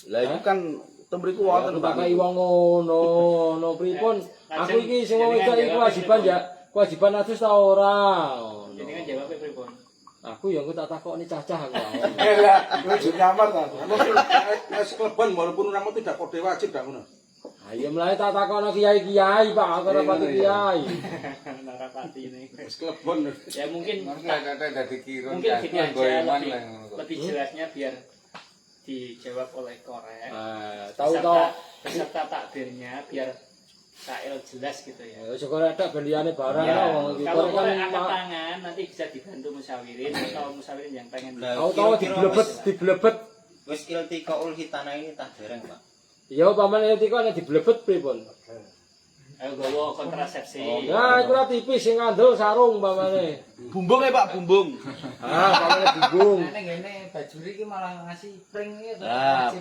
[SPEAKER 7] Lah iku kan temriku wonten
[SPEAKER 1] Tak kei wong ngono, no pripun? Aku iki sing wong wedok iki kewajiban ya, kewajiban atus ta ora.
[SPEAKER 2] Jadi kan jawabnya pripun?
[SPEAKER 1] Aku ya engko tak takokne cacah aku.
[SPEAKER 7] lah, kowe jek nyamar ta. Wis kleban walaupun kamu tidak kode wajib dak ngono.
[SPEAKER 1] Ayo mulai tak takono kiai-kiai Pak, ora pati kiai.
[SPEAKER 2] Narapati ini.
[SPEAKER 6] Wis klebon.
[SPEAKER 2] Ya mungkin
[SPEAKER 6] dadi kira.
[SPEAKER 2] mungkin gini aja lebih jelasnya biar dijawab oleh Korek.
[SPEAKER 1] Tahu-tahu
[SPEAKER 2] Peserta takbirnya biar Sail jelas gitu ya.
[SPEAKER 1] syukur ada beliane barang
[SPEAKER 2] Ya,
[SPEAKER 1] wong iki.
[SPEAKER 2] kalau
[SPEAKER 1] Kan
[SPEAKER 2] boleh angkat tangan nanti bisa dibantu musyawirin atau musyawirin yang pengen.
[SPEAKER 1] tahu-tahu diblebet.
[SPEAKER 3] Wis iltiqaul hitana ini tak dereng, Pak.
[SPEAKER 1] Ya paman itu kok nek diblebet pripun?
[SPEAKER 2] Ayo gowo kontrasepsi.
[SPEAKER 1] Ya iku ora tipis sing ngandel sarung pamane.
[SPEAKER 9] Bumbung ya Pak, bumbung.
[SPEAKER 1] Pamane bingung.
[SPEAKER 8] Nek ngene bajuri iki malah ngasih pring iki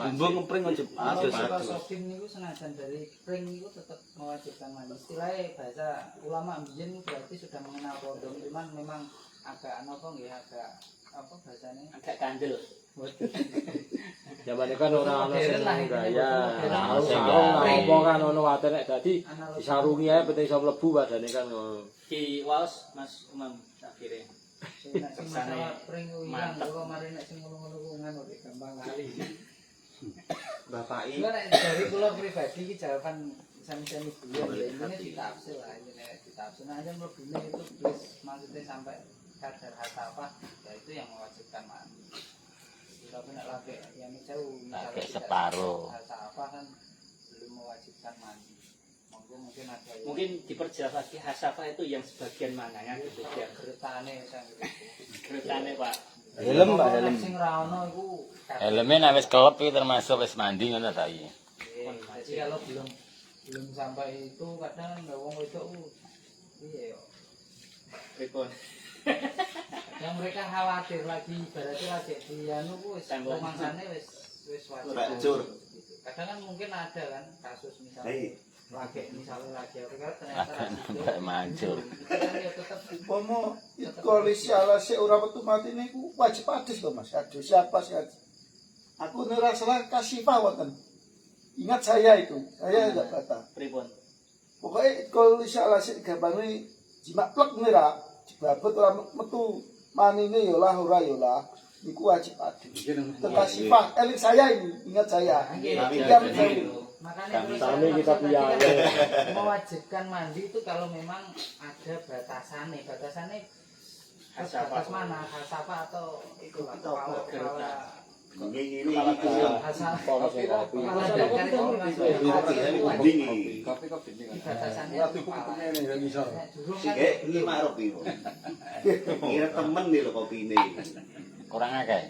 [SPEAKER 9] Bumbung ngepring wajib.
[SPEAKER 8] Kalau shopping niku senajan dari pring niku tetap mewajibkan mandi. Istilahnya bahasa ulama mbiyen berarti sudah mengenal kondom, cuman memang agak apa nggih agak apa bahasanya
[SPEAKER 2] Agak kandel.
[SPEAKER 1] Zaman kan ora ana sing gaya.
[SPEAKER 8] Modern.
[SPEAKER 1] Sarung kan ono wate nek dadi disarungi ae penting iso mlebu padane kan ngono.
[SPEAKER 2] Di waos Mas Umam akhirnya.
[SPEAKER 8] nek sing masalah pring ku ilang
[SPEAKER 2] Mantap.
[SPEAKER 8] kok mari nek sing ngono-ngono ku ngono rek gampang kali.
[SPEAKER 3] Bapak
[SPEAKER 8] Enggak nek dari kula pribadi iki jawaban sami-sami beliau ya ini ditafsir lah ini nek ditafsir aja mlebune itu wis maksudnya sampai kadar hasafah ya itu yang mewajibkan mandi. Tapi nek lagi yang jauh
[SPEAKER 4] Lagi separuh.
[SPEAKER 8] hasafah kan belum mewajibkan mandi. Mungkin ada yang
[SPEAKER 2] Mungkin diperjelas lagi hasafah itu yang sebagian mana ya gitu ya.
[SPEAKER 8] geretane sang
[SPEAKER 2] Geretane Pak.
[SPEAKER 5] Helm Pak, helm.
[SPEAKER 8] Sing ra ono iku
[SPEAKER 4] Helmnya nek wis kelep iki termasuk wis mandi ngono ta iki.
[SPEAKER 8] jadi kalau belum sampai itu kadang nggak wong itu iya yo.
[SPEAKER 2] Pripun?
[SPEAKER 8] Yang mereka khawatir lagi ibaratnya lagi di anu ku wis
[SPEAKER 2] Tembok.
[SPEAKER 8] pemangsane wis wajib.
[SPEAKER 3] Racur.
[SPEAKER 8] Gitu. Kadang kan mungkin ada kan kasus misalnya
[SPEAKER 3] Hei.
[SPEAKER 8] lagi misalnya lagi ternyata
[SPEAKER 4] Mbak mancur.
[SPEAKER 8] ya tetap
[SPEAKER 5] Umpama koalisi alase ora metu mati niku wajib adus to Mas. Adus siapa sih? Aku ora salah kasih wonten. Ingat saya itu. Saya enggak kata.
[SPEAKER 2] Pripun?
[SPEAKER 5] Pokoknya koalisi alase gambane jimat plek nira. Babet ora metu manine ya lah ora ya lah. Iku wajib adus. Terkasih Pak, eling saya ini, ingat saya. Yang saya
[SPEAKER 8] makanya terus
[SPEAKER 1] Kami kita punya
[SPEAKER 8] mewajibkan mandi itu kalau memang ada batasannya batas mana hasapa atau itu lah kepala
[SPEAKER 3] Ini
[SPEAKER 8] asal
[SPEAKER 1] kopi.
[SPEAKER 8] kepala dakar itu memang batasannya jurung kan
[SPEAKER 3] iki marok iki. Kira temen nih lho kopi ini.
[SPEAKER 4] Kurang akeh.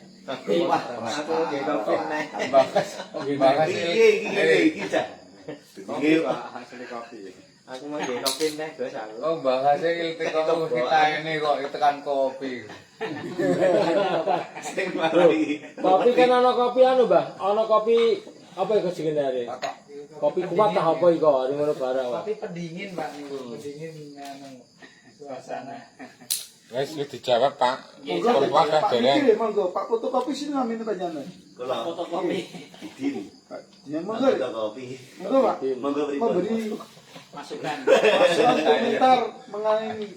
[SPEAKER 3] Wah, aku nggih kopi neh.
[SPEAKER 6] Bahas
[SPEAKER 3] Iki cak. Iki
[SPEAKER 6] hasil kopi.
[SPEAKER 3] aku mau nggih kopi neh, Bos aku.
[SPEAKER 6] Oh, bahasa iltiqaul kita ini kok tekan kopi.
[SPEAKER 3] Sing mari.
[SPEAKER 1] Kopi kan ana kopi anu, Mbah. Ana kopi apa iku jenenge? Kopi kuat ta apa iku? Ngono barang.
[SPEAKER 8] tapi pendingin Pak pendingin anu suasana
[SPEAKER 6] Wis dijawab, Pak.
[SPEAKER 5] Monggo
[SPEAKER 6] Keluar
[SPEAKER 5] Pak
[SPEAKER 6] dereng.
[SPEAKER 5] Diki, monggo Pak fotokopi sini ngamen panjenengan.
[SPEAKER 3] Kula
[SPEAKER 2] Fotokopi
[SPEAKER 3] diri.
[SPEAKER 5] Ya monggo.
[SPEAKER 3] Kopi.
[SPEAKER 5] Monggo Pak.
[SPEAKER 3] Monggo
[SPEAKER 5] Memberi
[SPEAKER 2] masukan.
[SPEAKER 5] komentar mengenai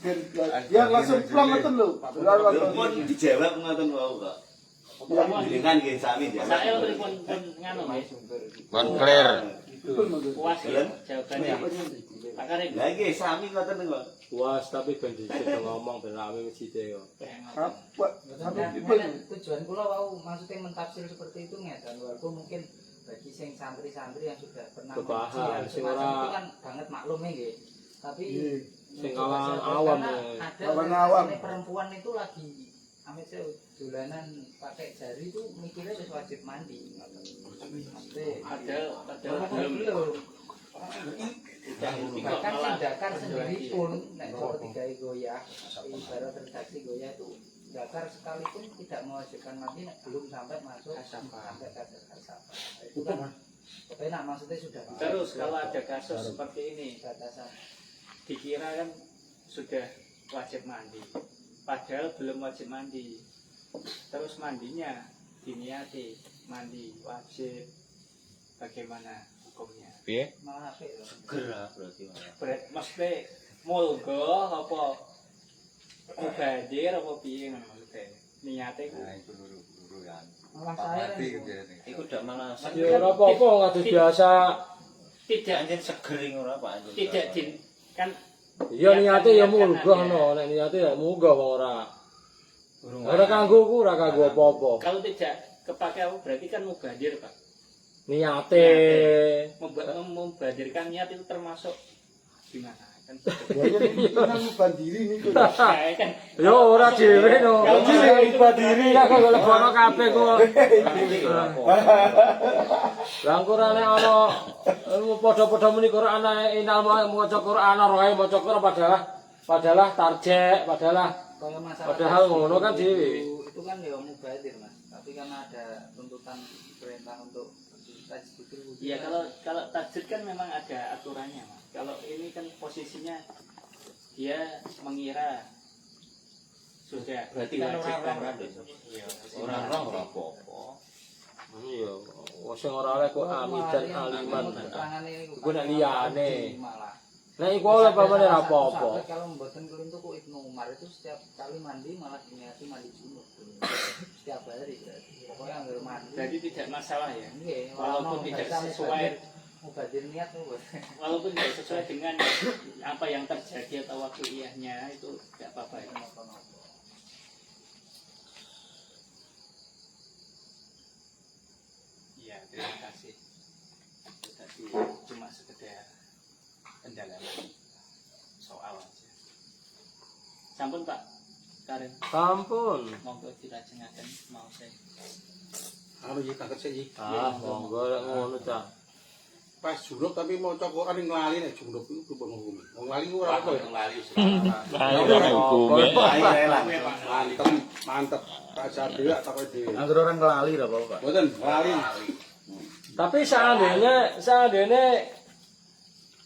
[SPEAKER 5] biar langsung pulang ngoten lho.
[SPEAKER 3] Pun dijawab ngoten wau kok. Dengan nggih sami jawab.
[SPEAKER 2] Saya pripun pun nganu nggih.
[SPEAKER 4] Bon clear.
[SPEAKER 2] Puas ya jawabannya. Pak Karim.
[SPEAKER 3] Lah nggih sami ngoten kok.
[SPEAKER 1] Puas tapi ben dhisik ngomong ben rame mesjide yo.
[SPEAKER 8] tujuan kula wau maksudnya mentafsir seperti itu ngeten walaupun mungkin bagi sing santri-santri yang sudah pernah
[SPEAKER 1] Kebahan,
[SPEAKER 8] mengaji
[SPEAKER 1] sing
[SPEAKER 8] semacam
[SPEAKER 1] ora-
[SPEAKER 8] itu kan banget maklum nggih. Tapi
[SPEAKER 1] Sing kalangan awam.
[SPEAKER 8] ada
[SPEAKER 5] Kalangan awam.
[SPEAKER 8] perempuan itu lagi amit saya dolanan pakai jari itu mikirnya wis wajib mandi. Maksudnya
[SPEAKER 2] Padahal belum.
[SPEAKER 8] bahkan tindakan sendiri pun nek kalau digawe goyah ibarat redaksi goyah itu dakar sekalipun tidak mewajibkan mandi nek belum sampai masuk sampai kadar hasafah itu kan enak maksudnya sudah
[SPEAKER 2] Terus kalau ada kasus seperti ini
[SPEAKER 8] batasan
[SPEAKER 2] dikira kan sudah wajib mandi. Padahal belum wajib mandi. Terus mandinya diniati mandi wajib. Bagaimana hukumnya?
[SPEAKER 6] Piye?
[SPEAKER 8] malah apik lho.
[SPEAKER 3] Gerak berarti.
[SPEAKER 2] Maksudnya mulga apa mubadir apa piye ngono maksudnya? Niate ku.
[SPEAKER 8] malah saya kan
[SPEAKER 3] Iku ndak malah
[SPEAKER 1] Ya ora apa-apa ngados biasa
[SPEAKER 2] tidak
[SPEAKER 3] Anjen segering ora Pak anjen.
[SPEAKER 2] tidak di kan
[SPEAKER 1] Iya niate ya munggah no, nek niate ya munggah wong ora. Ora kanggo ku ora kanggo apa-apa.
[SPEAKER 2] kalau tidak kepake apa berarti kan mubadir Pak.
[SPEAKER 1] Niate.
[SPEAKER 2] Membadirkan niat itu termasuk gimana kan?
[SPEAKER 5] Kita mubadiri niku.
[SPEAKER 2] Kayak kan
[SPEAKER 1] Yo ora dhewe no. Dhewe badiri lah kok lebono kabeh kok. Lah Qur'ane ana padha-padha muni Qur'an inal maca Qur'an roe maca Qur'an padahal tarjek padahal
[SPEAKER 8] Kalau masalah
[SPEAKER 1] padahal ngono kan dhewe.
[SPEAKER 8] itu kan ya mubadir Mas, tapi karena ada tuntutan perintah untuk tajdid itu.
[SPEAKER 2] iya kalau tajwid kan memang ada aturannya Mas. Kalau ini kan posisinya dia mengira sudah
[SPEAKER 3] Berarti kan
[SPEAKER 2] diwajibkan.
[SPEAKER 3] orang-orang
[SPEAKER 2] Iya,
[SPEAKER 3] Orang-orang ora apa-apa.
[SPEAKER 1] Iya, wong sing ora oleh kok amidan aliman. Iku nek liyane. Nek iku oleh pamane ra apa-apa.
[SPEAKER 8] Kalau mboten kelintu kok Ibnu Umar itu setiap kali mandi malah diniati mandi junub. Setiap hari berarti. Pokoknya anggar mandi.
[SPEAKER 2] Jadi tidak masalah ya.
[SPEAKER 8] Nggih,
[SPEAKER 2] Walaupun tidak sesuai
[SPEAKER 8] mubadir niat tuh.
[SPEAKER 2] walaupun tidak sesuai dengan apa yang terjadi atau waqi'iyahnya itu tidak apa-apa ya. Iya, terima kasih. Tadi cuma sekedar pendalaman soal aja. Sampun Pak Karim,
[SPEAKER 1] Sampun.
[SPEAKER 2] monggo dilajengaken mau saya.
[SPEAKER 9] Anu iki kaget sih.
[SPEAKER 1] Ah, monggo nek ngono cah.
[SPEAKER 9] Pas junub tapi mau cokokan ning lali nek junub iku pripun hukume. Wong lali ku ora apa ya. Mantep, mantep. Tak jadul tak kowe dhewe.
[SPEAKER 5] Angger orang ngelali lah Bapak.
[SPEAKER 9] Mboten lali.
[SPEAKER 1] Tapi seandainya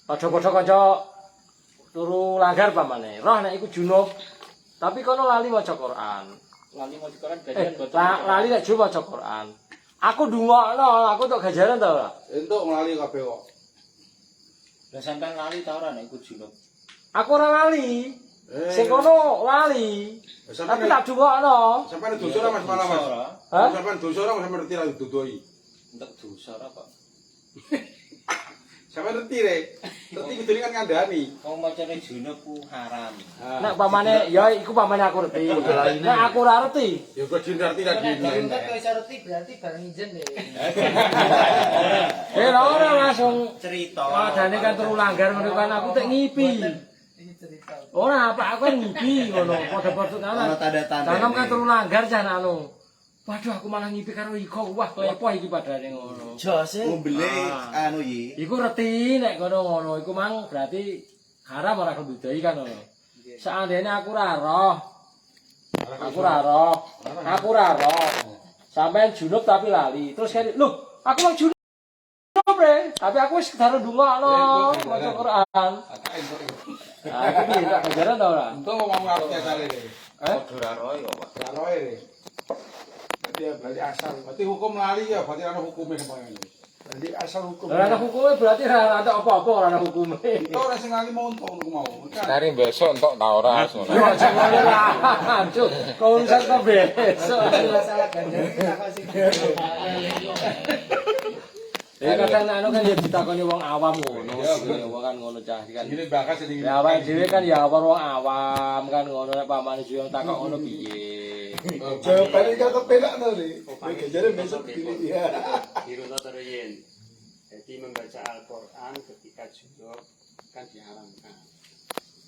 [SPEAKER 1] padha-padha kanca turu langgar pamane. Roh nek iku junub. Tapi kono lali maca Quran.
[SPEAKER 2] Lali mau dikoran gajian boten.
[SPEAKER 1] Lali nek junub maca Quran. Aku ndungokno, aku tok gajaran ta ora?
[SPEAKER 9] Entuk nglali kabeh kok.
[SPEAKER 3] Lah sampean lali ta ora nek iku junub?
[SPEAKER 1] Aku ora lali. Sing kono lali. Tapi
[SPEAKER 9] Sampeyan
[SPEAKER 1] tak ndungokno.
[SPEAKER 9] sampeyan dosa ora Mas malah Mas.
[SPEAKER 1] Hah?
[SPEAKER 9] Sampeyan dosa ora sampeyan ngerti ra dudoi.
[SPEAKER 3] Entek dosa ora Pak.
[SPEAKER 9] Sampeyan ngerti re. Ngerti kudune kan ngandani.
[SPEAKER 3] Wong macane junub ku haram.
[SPEAKER 1] Nek pamane ya iku pamane aku ngerti. Nek aku ora ngerti.
[SPEAKER 9] Ya kok ngerti tadi.
[SPEAKER 8] Nek kok iso reti berarti bareng ijen deh.
[SPEAKER 1] Ora langsung
[SPEAKER 3] Cerita.
[SPEAKER 1] padane kan turu langgar ngono kan aku tek ngipi.
[SPEAKER 8] Ini cerita.
[SPEAKER 1] Ora apa aku kan ngipi ngono, padha-padha
[SPEAKER 3] Ono
[SPEAKER 1] kan.
[SPEAKER 3] tanda-tanda.
[SPEAKER 1] Tanam kan turu langgar jan anu. Waduh aku malah ngipi karo iko. Wah klepoh iki padane ngono.
[SPEAKER 3] Jose ngombele
[SPEAKER 1] Ah.
[SPEAKER 3] anu iki.
[SPEAKER 1] Iku reti nek ngono iku mang berarti haram ora kebudai kan ngono. Seandainya aku ora roh. Aku ora roh. Sampeyan junub tapi lali. Terus kene, "Loh, aku mang junub, Bre. Tapi aku wis kedaro ndongakno maca Quran." Aku piye tak ajaran ta ora?
[SPEAKER 9] Untung ngomong aku kali re.
[SPEAKER 3] Padha ora ya Pak.
[SPEAKER 9] Ora roe re. Berarti asal. Berarti hukum lali ya, berarti ana hukume sampeyan.
[SPEAKER 5] Jadi asal hukum.
[SPEAKER 1] Ora ana hukume berarti ora ada apa-apa ora ana hukume.
[SPEAKER 9] Itu orang sing lali mau untung niku mau.
[SPEAKER 6] Dari besok entuk ta ora sono.
[SPEAKER 1] Yo aja ngono lah. Cuk, konsep kok besok.
[SPEAKER 8] Masalah ganjar kita kok sing.
[SPEAKER 1] Ya kadang anu kan ya ditakoni wong awam ngono. Ya wong kan ngono cah kan.
[SPEAKER 9] Ini bakas ini.
[SPEAKER 1] Ya awake dhewe kan ya wong awam kan ngono nek pamane sing takok ngono piye.
[SPEAKER 5] Jawabannya kan kepenak no nih. Kejaran besok begini dia.
[SPEAKER 7] Dirunut teruyin. Jadi membaca Al-Quran ketika junub kan diharamkan.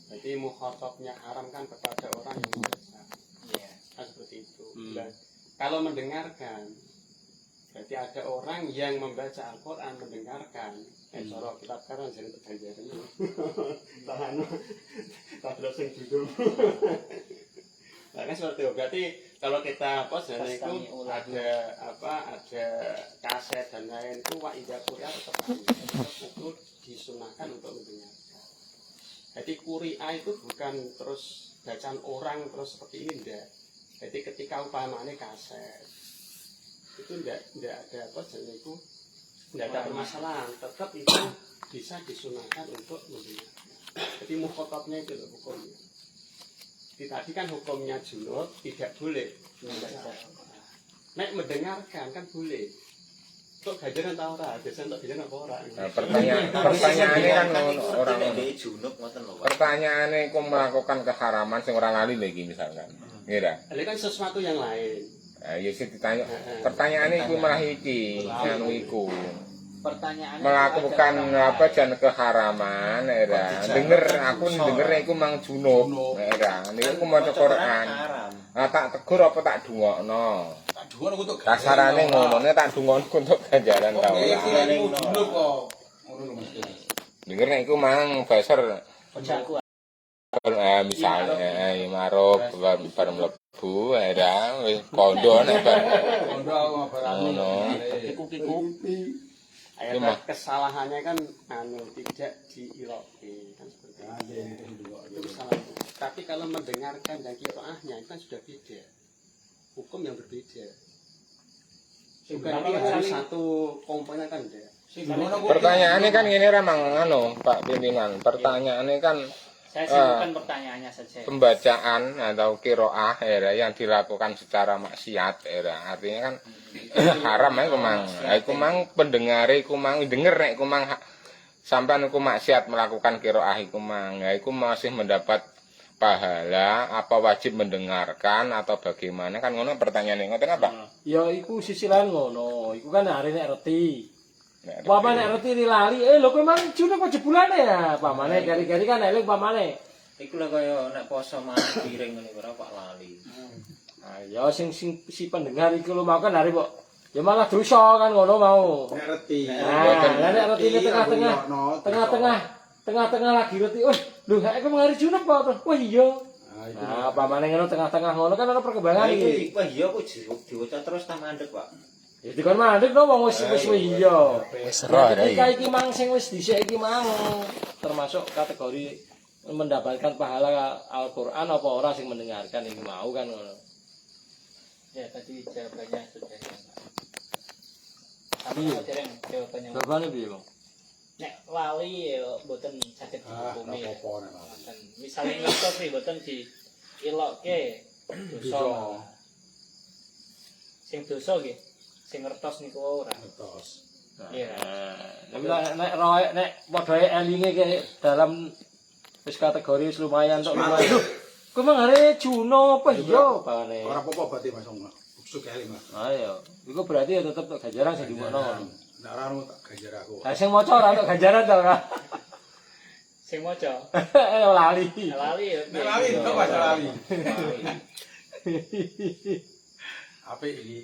[SPEAKER 7] Jadi mukhatabnya haram kan kepada orang yang membaca.
[SPEAKER 2] Iya.
[SPEAKER 7] Kan seperti itu. Dan kalau mendengarkan, berarti ada orang yang membaca Al-Quran mendengarkan. Sorok kita sekarang jadi terganjaran. Tahan. Tak sing duduk. Nah, kan seperti itu. Berarti kalau kita pos dan itu ada kaset dan lain itu waidah kuliah tetap itu disunahkan untuk mendengarkan. Jadi kuliah itu bukan terus bacaan orang terus seperti ini enggak. Jadi ketika umpamanya kaset itu enggak ada apa dan itu enggak ada permasalahan. Tetap itu bisa disunahkan untuk mendengarkan. Jadi mukhatabnya itu loh hukumnya. Tadi kan hukumnya junub tidak boleh membaca. Nek mendengarkan kan boleh. Kok gajaran ta ora? Biasane tok gajaran apa ora?
[SPEAKER 6] Nah, pertanyaannya kan orang
[SPEAKER 3] Nek junub ngoten lho, Pak.
[SPEAKER 6] pertanyaannya kok melakukan keharaman sing ora lali lagi misalkan. Ngira.
[SPEAKER 7] Ini kan sesuatu yang lain.
[SPEAKER 6] Nah, ya sih ditanya. Pertanyaannya iku malah iki, anu iku.
[SPEAKER 8] Pertanyaannya
[SPEAKER 6] Melakukan apa jan keharaman era. Denger aku denger iku mang junub. Era. Niku aku maca Quran.
[SPEAKER 3] Haram.
[SPEAKER 6] Nah, tak tegur apa tak dungokno.
[SPEAKER 9] Tak dungo untuk
[SPEAKER 6] Kasarane ngono tak dungokno untuk ganjaran ta ora.
[SPEAKER 9] junub kok. Ngono lho Mas.
[SPEAKER 6] Denger nek iku mang basar
[SPEAKER 2] Ojakku
[SPEAKER 6] misalnya maruf bar mlebu era wis kondo nek bar
[SPEAKER 9] Kondo
[SPEAKER 6] ngono.
[SPEAKER 7] Kiku-kiku.
[SPEAKER 6] Ini mah.
[SPEAKER 7] Kesalahannya kan anu tidak diiloki kan seperti itu. Itu kesalahannya. Tapi kalau mendengarkan dan qiraahnya itu kan sudah beda. Hukum yang berbeda. Bukan harus satu komponen kan enggak.
[SPEAKER 6] Pertanyaannya kan ini ramang anu Pak pimpinan. Pertanyaannya kan
[SPEAKER 2] saya simpulkan pertanyaannya saja.
[SPEAKER 6] pembacaan atau qiraah era yang dilakukan secara maksiat era artinya kan haram iku mang. Iku mang pendengare iku mang denger nek iku mang sampean iku maksiat melakukan qiraah iku mang. Ya iku masih mendapat pahala apa wajib mendengarkan atau bagaimana kan ngono pertanyaane ngoten apa?
[SPEAKER 1] Ya iku sisi lain ngono. Iku kan arek nek reti.
[SPEAKER 6] Nek
[SPEAKER 1] Pamane nek reti lali, lho kowe mang junub kok jebulane ya. Pamane kari-kari kan eling pamane.
[SPEAKER 3] Iku lho kaya nek poso mangan piring ngene ora Pak lali.
[SPEAKER 1] Ah ya sing si pendengar iku lho mau kan arek kok ya malah dosa kan ngono mau.
[SPEAKER 9] Nek reti.
[SPEAKER 1] Nah, nek reti ini tengah-tengah lagi reti. Lho aku mengari junub kok terus. Wah iya. Nah, pamane ngono tengah-tengah ngono kan ana perkembangan iki.
[SPEAKER 3] Iku iya kok diwaca terus ta mandek, Pak.
[SPEAKER 1] Ya dikon mandek no wong wis iya.
[SPEAKER 4] Wis ora
[SPEAKER 1] Ketika
[SPEAKER 4] ya.
[SPEAKER 1] iki mang sing wis dhisik iki mang termasuk kategori mendapatkan pahala Al-Qur'an apa ora sing mendengarkan iki mau kan ngono.
[SPEAKER 2] Ya tadi jawabannya sudah ya. Sama dereng jawabannya.
[SPEAKER 1] Jawabane piye, Bang?
[SPEAKER 2] Nek lali ya mboten saged dihukumi.
[SPEAKER 9] apa-apa nek.
[SPEAKER 2] Mboten. Misale ngertos iki mboten diilokke dosa. Sing dosa nggih, sing ngertos niku ora.
[SPEAKER 9] Terus.
[SPEAKER 2] Iya.
[SPEAKER 1] Nek padha elinge ke dalam wis kategori wis lumayan tok lumayan. Kowe mangare Juno apa iya bane.
[SPEAKER 9] Ora apa-apa berarti Mas Ong. Buksu kali Mas.
[SPEAKER 1] Ayo, iku berarti ya tetep tok ganjaran sing dimono.
[SPEAKER 9] Nek ora ono tak gajar aku.
[SPEAKER 1] Lah sing maca ora tok ganjaran to ora.
[SPEAKER 2] Sing maca
[SPEAKER 1] Lali.
[SPEAKER 2] lali ya.
[SPEAKER 9] Nek lali kok Mas lali. Apik iki.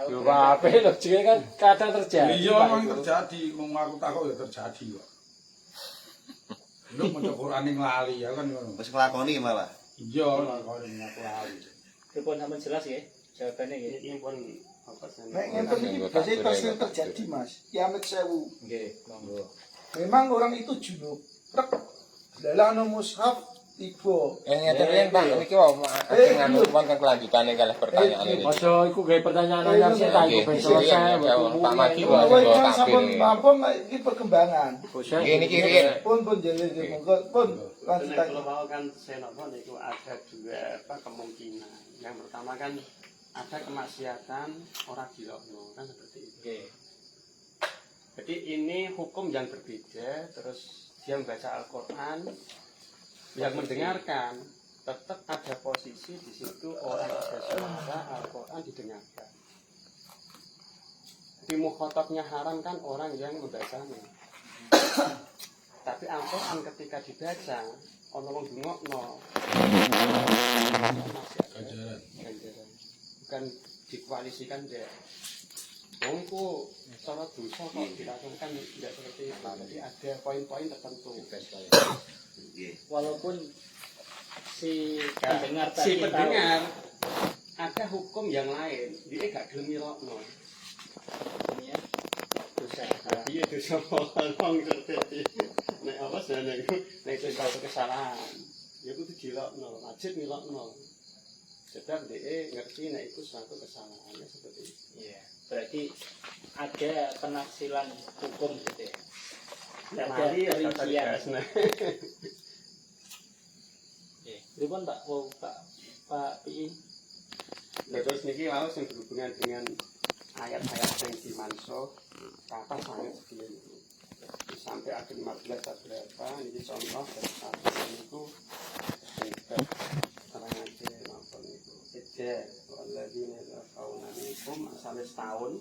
[SPEAKER 1] Yo apa lho jenenge kan kadang terjadi.
[SPEAKER 9] Iya memang terjadi, wong aku takut ya terjadi kok. Lu maca Quran ning lali ya kan ngono.
[SPEAKER 3] Wis nglakoni malah.
[SPEAKER 9] Iya, nglakoni aku lali.
[SPEAKER 2] Pripun sampeyan jelas ya jawabannya nggih.
[SPEAKER 7] Ini pun apa sih?
[SPEAKER 5] Nek ngeten iki biasanya sering terjadi Mas. Kiamat sewu.
[SPEAKER 2] Nggih, monggo.
[SPEAKER 5] Memang orang itu junub. Trek. Dalam anu mushaf tiba.
[SPEAKER 6] Ngeten Pak niki wae sing anu wonten kelanjutane kalih pertanyaan ini.
[SPEAKER 1] Aja iku gawe pertanyaan anyar sih tak iku ben selesai.
[SPEAKER 6] Pak Maki
[SPEAKER 5] Wah,
[SPEAKER 6] wae
[SPEAKER 5] kan
[SPEAKER 6] tak
[SPEAKER 5] sampun mampu iki perkembangan.
[SPEAKER 6] Nggih niki riyen.
[SPEAKER 5] Pun jadi monggo pun lanjut
[SPEAKER 7] Nah, kalau mau kan saya nopo niku ada dua kemungkinan. Yang pertama kan ada kemaksiatan orang dilokno kan seperti itu.
[SPEAKER 2] Nggih.
[SPEAKER 7] Jadi ini hukum yang berbeda. Terus dia membaca Al-Quran, yang mendengarkan tetap ada posisi di situ orang ada suara Al-Quran didengarkan. Jadi mukhotabnya haram kan orang yang membacanya. Tapi Al-Quran ketika dibaca, ono wong dungokno. Ganjaran. Bukan dikoalisikan deh. Wong iku salah dosa kok dilakukan tidak seperti itu. Jadi ada poin-poin tertentu.
[SPEAKER 2] Walaupun si
[SPEAKER 7] Ya,
[SPEAKER 2] pendengar
[SPEAKER 7] si
[SPEAKER 2] tadi
[SPEAKER 7] pendengar ada hukum yang lain. Dia gak gelem milokno.
[SPEAKER 2] tahu ya dosa.
[SPEAKER 7] Iya dosa wong terjadi. Nek apa sana iku nek itu satu kesalahan. Ya kudu dilokno, wajib milokno. Sebab dia ngerti nek itu suatu kesalahannya seperti itu.
[SPEAKER 2] Iya. Berarti ada penafsiran hukum gitu ya.
[SPEAKER 7] Ya
[SPEAKER 2] Ada
[SPEAKER 7] mari ya
[SPEAKER 2] perincian.
[SPEAKER 7] nah.
[SPEAKER 2] Nggih. Pripun Pak Pak PI?
[SPEAKER 7] Nah, terus niki lalu yang berhubungan dengan ayat-ayat yang dimansuh kata sangat segini sampai ada 15 atau berapa ini contoh dari satu itu singkat terang aja nonton itu ijah waladina yafawna minkum sampai setahun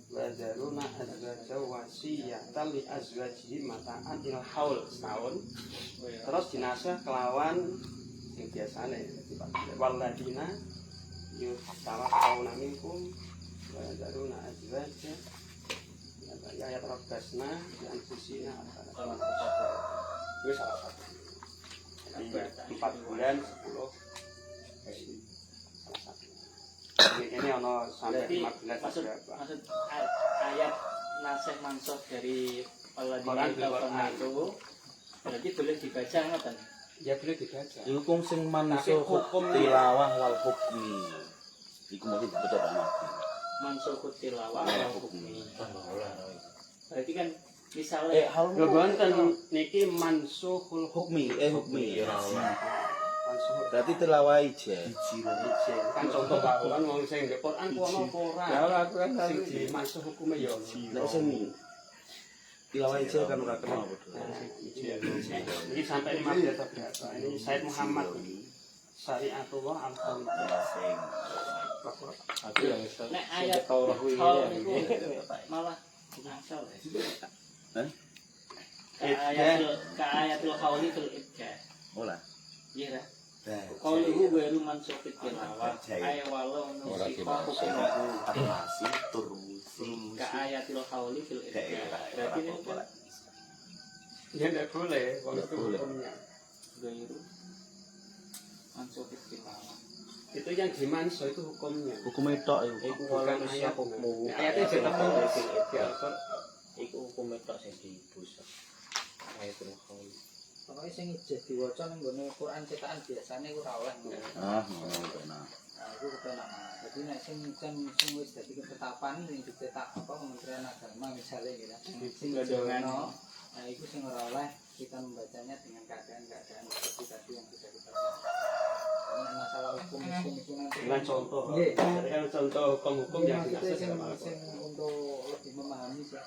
[SPEAKER 7] wajaruna azwaja wasiyatan li azwajihi mata'an il haul setahun terus dinasah kelawan yang biasanya waladina yafawna minkum wajaruna azwaja ayat Rabbasna dan fusina itu salah satu jadi 4 bulan 10 salah satu ini ono sampai 15
[SPEAKER 2] maksud ayat nasih mansuh dari
[SPEAKER 7] Quran
[SPEAKER 2] itu berarti boleh dibaca ngoten
[SPEAKER 7] ya boleh dibaca
[SPEAKER 3] Hukum sing
[SPEAKER 7] Tapi
[SPEAKER 3] mansuh
[SPEAKER 7] hukumnya-
[SPEAKER 3] tilawah wal hukmi. Iku mesti betul ana.
[SPEAKER 2] mansuh tilawah wal hukmi. Berarti kan misalnya
[SPEAKER 7] lho wonten niki mansuhul
[SPEAKER 3] Hukmi ya.
[SPEAKER 7] mansuh
[SPEAKER 3] Berarti tilawah ija.
[SPEAKER 7] kan contoh kawan wong sing ndek Quran ku ono apa ora
[SPEAKER 9] Ya ora aku kan
[SPEAKER 7] sing di mansuh hukume ya ono
[SPEAKER 3] Nek sing tilawah ija kan ora kenal padha.
[SPEAKER 7] ini sampai 15 atau berapa ini Said Muhammad Syariatullah Al-Khalid
[SPEAKER 1] Aku yang Ustaz.
[SPEAKER 2] nek ayat
[SPEAKER 1] Taurah kuwi
[SPEAKER 2] haul
[SPEAKER 1] ya.
[SPEAKER 2] niku malah ngasal.
[SPEAKER 3] Hah?
[SPEAKER 2] Ayatul hauli fil iddah.
[SPEAKER 3] Ora.
[SPEAKER 2] Iya lah. Qauluhu baru mansuh tilawah. Ay walau
[SPEAKER 6] Ora
[SPEAKER 2] nusifa
[SPEAKER 6] dimaksud.
[SPEAKER 2] hukumahu. Ka ayatul hauli fil iddah. Berarti ini kan
[SPEAKER 7] ya tidak boleh wong itu hukumnya
[SPEAKER 2] baru mansuh tilawah.
[SPEAKER 7] itu yang dimansuh itu hukumnya
[SPEAKER 3] Hukume tok iku.
[SPEAKER 7] itu bukan ayat ayatnya jelas
[SPEAKER 3] Iku hukume tok sing dibus. Ayatul khaul.
[SPEAKER 8] Pokoknya sing ijeh diwaca ning nggone Quran cetakan biasane ora oleh.
[SPEAKER 3] Ngono kena.
[SPEAKER 8] Nah, itu kepenak. Jadi nek sing wis dadi ketetapan sing dicetak apa Kementerian Agama misalnya gitu. Sing jodohno, nah itu sing ora oleh kita membacanya dengan keadaan-keadaan seperti tadi yang sudah kita bahas. Karena masalah hukum itu nanti
[SPEAKER 7] dengan contoh
[SPEAKER 8] Nggih.
[SPEAKER 7] jadi kan contoh hukum yang
[SPEAKER 8] maksudnya
[SPEAKER 7] dinasih
[SPEAKER 8] sing
[SPEAKER 7] dalam Al-Quran
[SPEAKER 8] untuk lebih memahami sih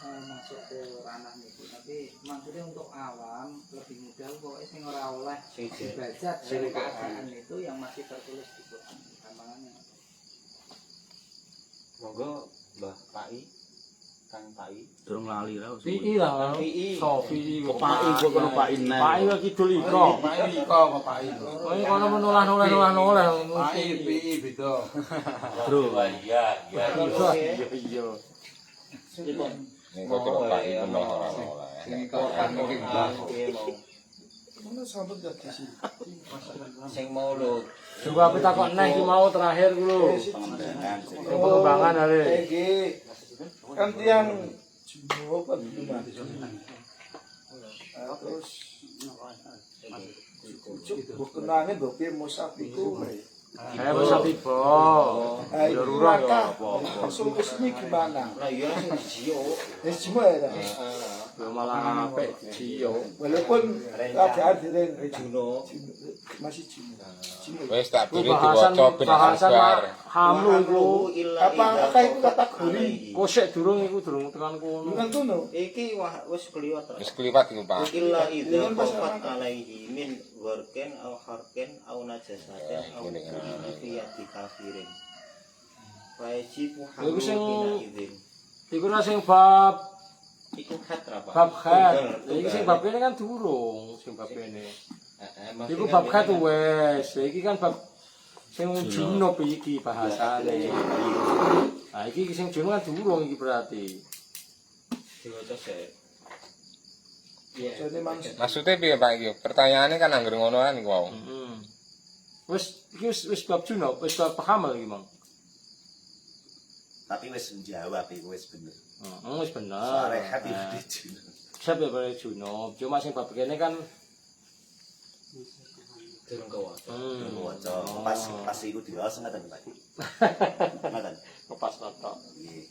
[SPEAKER 8] masuk ke ranah itu. Tapi maksudnya untuk awam lebih mudah pokoknya sing ora oleh dibaca dari keadaan itu yang masih tertulis di Quran. Gampangannya.
[SPEAKER 3] Monggo Mbah Pai, Kang Pai. Durung lali ra.
[SPEAKER 1] Pi lah. Sofi kok
[SPEAKER 3] Pai kok kono Pai nang.
[SPEAKER 1] Pai kok kidul iko.
[SPEAKER 9] Pai iko kok pai.
[SPEAKER 1] Oh, kono menulah-nulah.
[SPEAKER 9] Pai pi beda.
[SPEAKER 3] Bro.
[SPEAKER 1] Iya.
[SPEAKER 6] Ning kok Pak iki bener ora.
[SPEAKER 9] Sing Quran mungkin Mbah.
[SPEAKER 5] Mana sampai jadi sih?
[SPEAKER 3] Sing mau lho.
[SPEAKER 1] Coba kita kok neh iki mau terakhir ku lho. Pengembangan hari.
[SPEAKER 5] Kan tiang jumbo kan terus ujuk kenangin do piye musaf iku.
[SPEAKER 1] Saya bisa tiba. Darurat ya apa-apa.
[SPEAKER 5] Solusinya gimana?
[SPEAKER 3] Lah iya sing dijiyo.
[SPEAKER 5] Wis semua ya.
[SPEAKER 1] Ya malah apik jiyo.
[SPEAKER 5] Walaupun keadaan di
[SPEAKER 3] Juno.
[SPEAKER 5] masih Juno.
[SPEAKER 6] Wis tak
[SPEAKER 1] Ku
[SPEAKER 6] beri
[SPEAKER 1] bahasan
[SPEAKER 6] diwaca ben sabar.
[SPEAKER 1] hamu iku.
[SPEAKER 5] Apa itu kategori?
[SPEAKER 1] Kosek durung iku durung tekan kono.
[SPEAKER 5] Bukan kuno.
[SPEAKER 3] Iki wis kliwat.
[SPEAKER 6] Wis kliwat iku, Pak.
[SPEAKER 3] Illa idza qafat alaihi min warken aw harken aw najasatin aw fiyati kafirin. Wajib
[SPEAKER 1] Iku sing-
[SPEAKER 3] muhammadina idzin.
[SPEAKER 1] Iku ra sing bab
[SPEAKER 3] Iku khatra Pak.
[SPEAKER 1] bab khat. Iki sing bab kene kan durung sing bab kene. Iku bab khat wes. Iki kan bab sing junub iki bahasane. Nah, iki sing junub kan durung iki berarti.
[SPEAKER 3] Diwaca sik.
[SPEAKER 5] Jadi maksud
[SPEAKER 6] Maksudnya piye Pak iki? Pertanyaane kan angger ngono kan iku wau.
[SPEAKER 1] Heeh. Wis iki wis bab junub, wis bab hamal iki, Mang.
[SPEAKER 10] Tapi wis menjawab iku wis bener.
[SPEAKER 1] Heeh, wis bener.
[SPEAKER 10] Soale hati di Juno.
[SPEAKER 1] Siapa ya pada junub? Cuma sing bab kene kan
[SPEAKER 3] Durung kewaca.
[SPEAKER 10] Waca pas iku diwaos ngaten Pak. Ngaten.
[SPEAKER 1] kepas totok.
[SPEAKER 10] Nggih.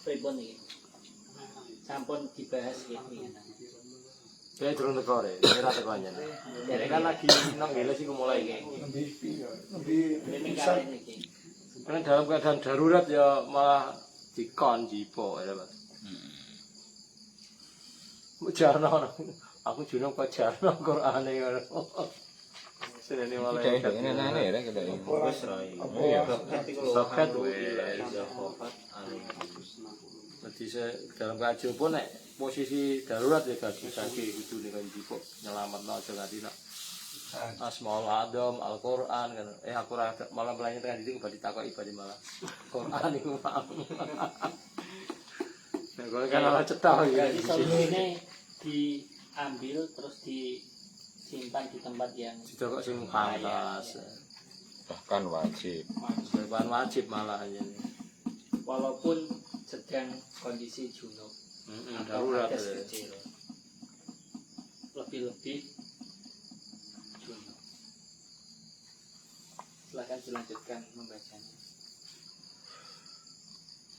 [SPEAKER 2] pripun iki? Sampun dibahas iki.
[SPEAKER 1] Kayak durung teko rek, ora teko anyar. Ya kan lagi nang ngeles iku mulai.
[SPEAKER 5] Lebih bisa
[SPEAKER 1] Karena dalam keadaan darurat ya malah dikon jipo ya Mas. Jarno aku junung kok jarno Qur'ane ngono. Senene malah.
[SPEAKER 6] Ini nane ya kita ini.
[SPEAKER 3] Wis ra
[SPEAKER 1] Sokat wis. Jadi dalam keadaan pun nek posisi darurat ya kaki itu dengan jipo nyelametno aja nganti nak Asmaul Adam, Al-Qur'an kan. Aku malah belanja tengah itu badhe ditakoki badhe malah Qur'an iku paham. Nah, kalau kan malah cetha ya.
[SPEAKER 2] Jadi solusinya diambil terus disimpan di tempat yang
[SPEAKER 1] Didokok sing pantas.
[SPEAKER 6] Bahkan wajib.
[SPEAKER 1] Bukan wajib malah ya.
[SPEAKER 2] walaupun sedang kondisi junub atau
[SPEAKER 1] darurat
[SPEAKER 2] hadas
[SPEAKER 1] ya.
[SPEAKER 2] kecil. Lebih-lebih junub. Silakan dilanjutkan membacanya.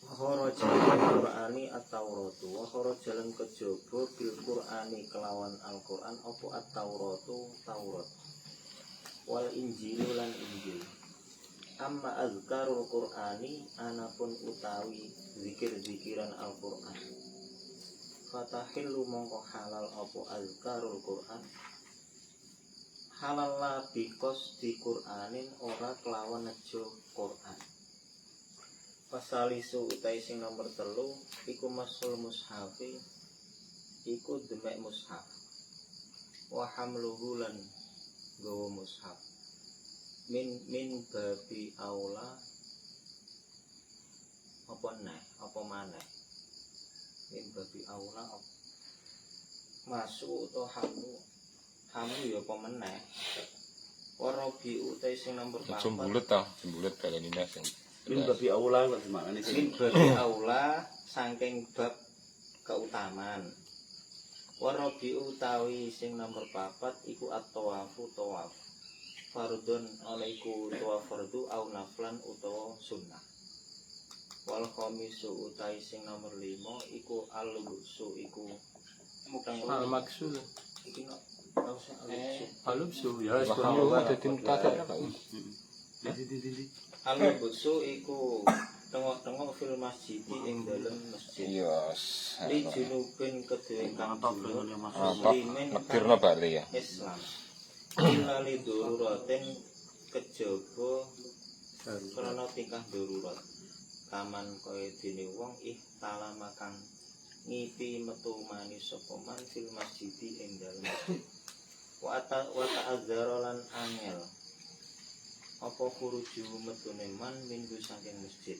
[SPEAKER 3] Kharaja al-Qur'ani at-Tauratu wa kharaja lan kejaba bil Qur'ani kelawan Al-Qur'an apa at-Tauratu Taurat wal Injilu lan Injil. Amma azkarul Qur'ani anapun utawi zikir-zikiran Al-Qur'an. Fatahillu mongko halal apa azkarul Qur'an. Halal la bikos di Qur'anin ora kelawan nejo Qur'an. Pasalisu utai sing nomor 3 iku masul mushafi iku demek mushaf wa hamluhu lan gawa mushaf min babi aula apa maneh min babi aula masuk atau hamu ya apa meneh warabi utai sing nomor 4
[SPEAKER 6] Jembulut tau, jembulut kali ini sing.
[SPEAKER 10] Min babi aula kok semakane
[SPEAKER 3] min babi aula saking bab keutamaan warabi utawi sing nomor 4 iku at-tawafu tawaf fardun alaiku tawaf fardu au naflan utawa sunnah wal khamisu utawi sing nomor 5 iku al-lubsu iku
[SPEAKER 1] Al maksud
[SPEAKER 3] iki no
[SPEAKER 1] alubsu ya
[SPEAKER 6] Bahwa dadi mutadak.
[SPEAKER 3] al-lubsu iku tengok-tengok fil masjid ing dalem masjid
[SPEAKER 6] Yes.
[SPEAKER 3] li junubin kedue kang
[SPEAKER 6] Apa?
[SPEAKER 3] muslimin
[SPEAKER 6] Nektirno bali ya.
[SPEAKER 3] Islam ilali daruratin kejaba krana tingkah darurat kaman kaya dene wong ihtalama kang ngipi metu mani sapa man fil masjid ing dalem wa ta'azzara lan angel apa kuruju metune man minggu saking masjid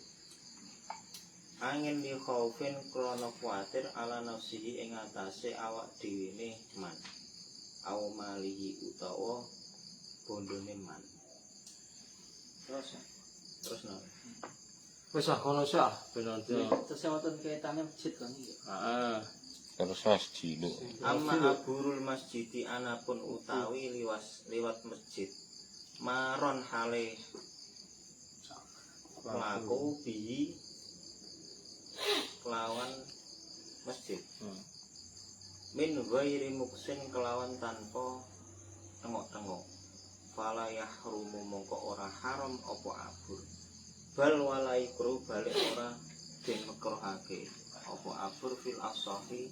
[SPEAKER 3] angin li khaufin krana kuwatir ala nafsihi ing atase awak dhewene man au malihi utawa bondone man terus no
[SPEAKER 1] wis ah kono sah bener.
[SPEAKER 2] Terus wonten kaitannya masjid kan iki.
[SPEAKER 1] Heeh.
[SPEAKER 6] Terus mas jilu.
[SPEAKER 3] amma aburul masjidi anapun utawi liwat masjid maron hale mlaku bihi kelawan masjid min ghairi muksin kelawan tanpa tengok-tengok fala yahrumu mongko ora haram apa abur bal walai kru balik ora den makruhake apa abur fil asahi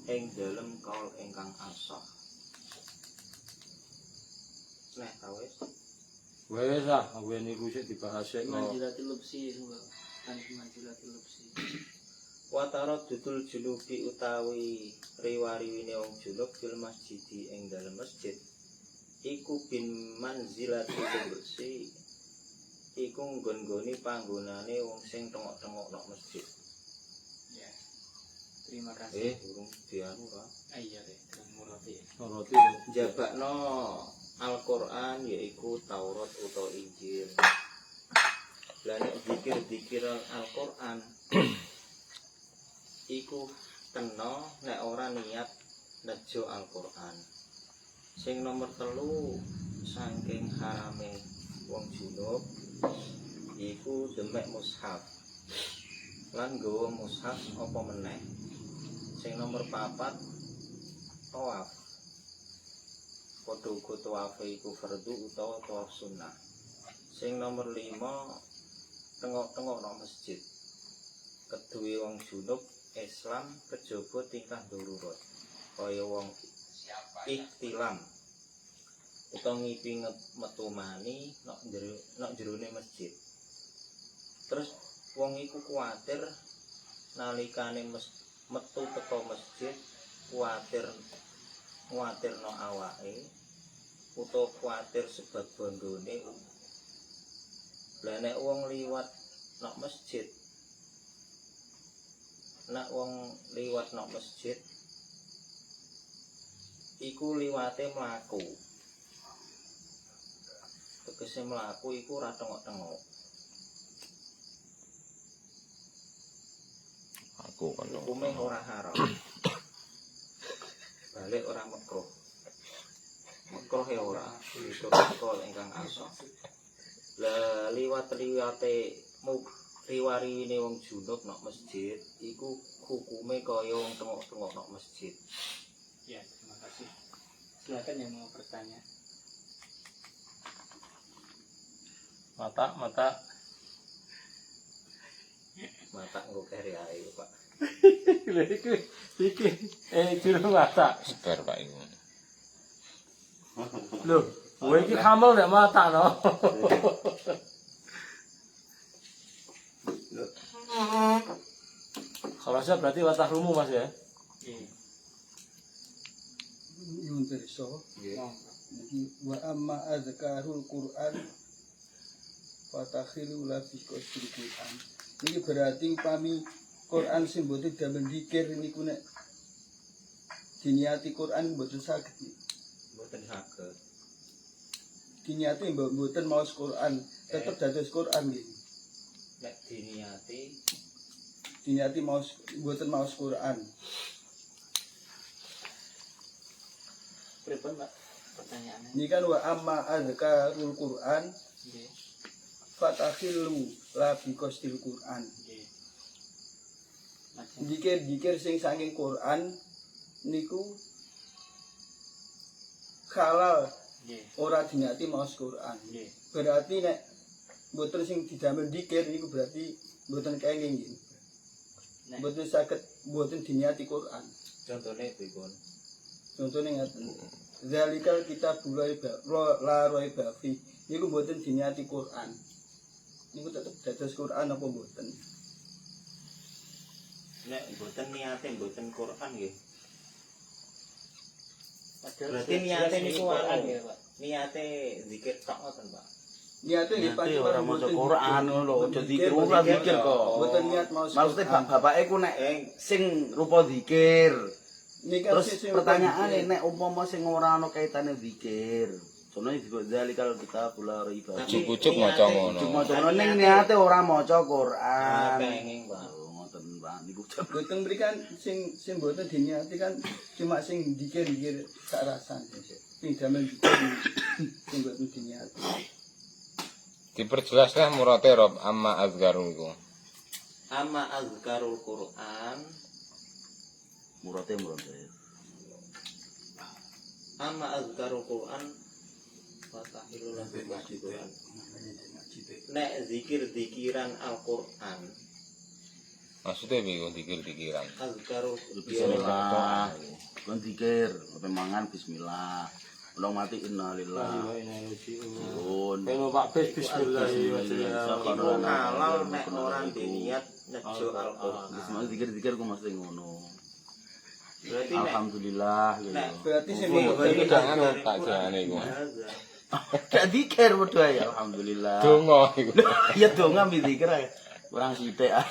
[SPEAKER 3] ing dalem kaul ingkang asah nah tawes
[SPEAKER 1] Wes ah, kowe niku sik dibahas sik kok.
[SPEAKER 2] Manjilatil lubsi semua. Kan manjilatil lubsi.
[SPEAKER 3] watara dudul junubi utawi riwariwine wong junub fil masjidi ing dalem masjid iku bin manzilati bersih iku nggon-nggoni panggonane wong sing tengok-tengok nok masjid.
[SPEAKER 2] Ya. Terima kasih.
[SPEAKER 3] Urung dianu ka.
[SPEAKER 2] Iya deh, dengan murati.
[SPEAKER 1] Roti.
[SPEAKER 3] Jabakno Al-Qur'an yaiku Taurat utawa Injil. Lah nek zikir-zikir Al-Qur'an iku kena nek ora niat nejo Al-Qur'an. Sing nomor 3 saking harame wong junub iku demek mushaf. Lan nggawa mushaf apa meneh. Sing nomor 4 tawaf. Padha uga tawaf iku fardhu utawa tawaf sunnah. Sing nomor 5 tengok-tengok nang masjid. Keduwe wong junub Islam kejaba tingkah darurat. Kaya wong ihtilam utawa ngipi metu mani nok jerone masjid. Terus wong iku kuwatir nalikane metu teko masjid kuwatirno awake utawa kuwatir sebab bondone. Lah nek wong liwat nok masjid iku liwate mlaku. Tegese mlaku iku ora tengok-tengok.
[SPEAKER 6] Aku kan
[SPEAKER 3] Hukume ora haram. Balik ora makruh. Makruh ya ora. Itu kok ingkang asal. Lah liwat-liwate riwariwine wong junub nok masjid iku hukume kaya wong tengok-tengok nok masjid.
[SPEAKER 2] Ya, terima kasih. Silakan yang mau bertanya.
[SPEAKER 1] Mata
[SPEAKER 3] Mata nggo kere ae, Pak.
[SPEAKER 1] iki juru mata.
[SPEAKER 6] sebar Pak iku.
[SPEAKER 1] Loh, kowe iki hamil nek mata no. Kalau saya berarti watah rumu Mas ya.
[SPEAKER 5] Nyuwun pirsa. Iki wa amma azkarul Quran fatakhilu la fi qasdil Quran. Iki berarti upami Quran sing mboten damel zikir niku nek diniati Quran mboten saged.
[SPEAKER 3] Mboten saged.
[SPEAKER 5] Diniati mboten maos Quran, tetep dados Quran nggih.
[SPEAKER 3] Nek
[SPEAKER 5] Diniati maos mboten maos Quran.
[SPEAKER 2] Pripun, Pak? Pertanyaannya.
[SPEAKER 5] Ini kan wa amma azkarul Quran
[SPEAKER 2] Nggih.
[SPEAKER 5] fatakhilu la bi qasdil Quran.
[SPEAKER 2] Nggih.
[SPEAKER 5] Zikir sing saking Quran niku halal
[SPEAKER 2] Nggih.
[SPEAKER 5] ora diniati maos Quran.
[SPEAKER 2] Nggih.
[SPEAKER 5] Berarti nek mboten sing didamel zikir niku berarti mboten kenging nggih.
[SPEAKER 2] Nek
[SPEAKER 5] Mboten saged mboten diniati Quran.
[SPEAKER 3] contone pripun?
[SPEAKER 5] Contohnya ngaten. Zalikal kitabul la raiba fi. Niku mboten diniati Quran. Niku tetep dados Quran apa mboten?
[SPEAKER 3] Nek mboten niate mboten Quran nggih.
[SPEAKER 2] padahal
[SPEAKER 3] Berarti niate niku
[SPEAKER 2] Quran
[SPEAKER 3] anu.
[SPEAKER 2] ya, Pak.
[SPEAKER 3] Niate zikir tok ngoten, Pak.
[SPEAKER 5] Niate nggih
[SPEAKER 11] Niate ora maca Quran ngono lho, aja zikir
[SPEAKER 5] Mboten
[SPEAKER 11] ora zikir kok.
[SPEAKER 5] Mboten niat maos.
[SPEAKER 11] Maksudnya
[SPEAKER 5] Quran.
[SPEAKER 11] bapake ku nek sing rupa zikir.
[SPEAKER 5] Nika
[SPEAKER 11] Terus
[SPEAKER 5] sing
[SPEAKER 11] pertanyaane nek umpama sing ora ana kaitane zikir. Soalnya juga zalikal kita pula riba.
[SPEAKER 6] Ujuk-ujuk maca ngono.
[SPEAKER 11] Cuma ngono ning niate ora maca Quran.
[SPEAKER 3] Kenging, Pak.
[SPEAKER 11] Oh, ngoten Pak niku.
[SPEAKER 5] Boten mrikan sing boten diniati kan cuma sing dikir-dikir sak rasan. Sing damel dikir sing boten diniati.
[SPEAKER 6] Diperjelaslah murate Rob amma azkarul iku.
[SPEAKER 3] Amma azkarul Quran,
[SPEAKER 11] Murate.
[SPEAKER 3] amma azkarul Quran fatahilul Quran. Nek zikir-zikiran Al-Qur'an,
[SPEAKER 6] Maksudnya piye dikir-dikiran?
[SPEAKER 3] azkarul
[SPEAKER 11] Bismillah. Kon zikir, ape mangan bismillah. Ulang mati innalillahi.
[SPEAKER 1] Kalau Pak Bes bismillahirrahmanirrahim.
[SPEAKER 3] iku halal nek ora diniat nejo Al-Qur'an.
[SPEAKER 11] Bismillah zikir-zikir ku mesti ngono.
[SPEAKER 3] Berarti nek
[SPEAKER 11] Alhamdulillah gitu.
[SPEAKER 5] Berarti sing
[SPEAKER 6] Iku jangan tak jane iku.
[SPEAKER 11] Gak zikir padha ya alhamdulillah.
[SPEAKER 6] Donga iku.
[SPEAKER 11] Ya donga mi zikir ae. Kurang sithik ae.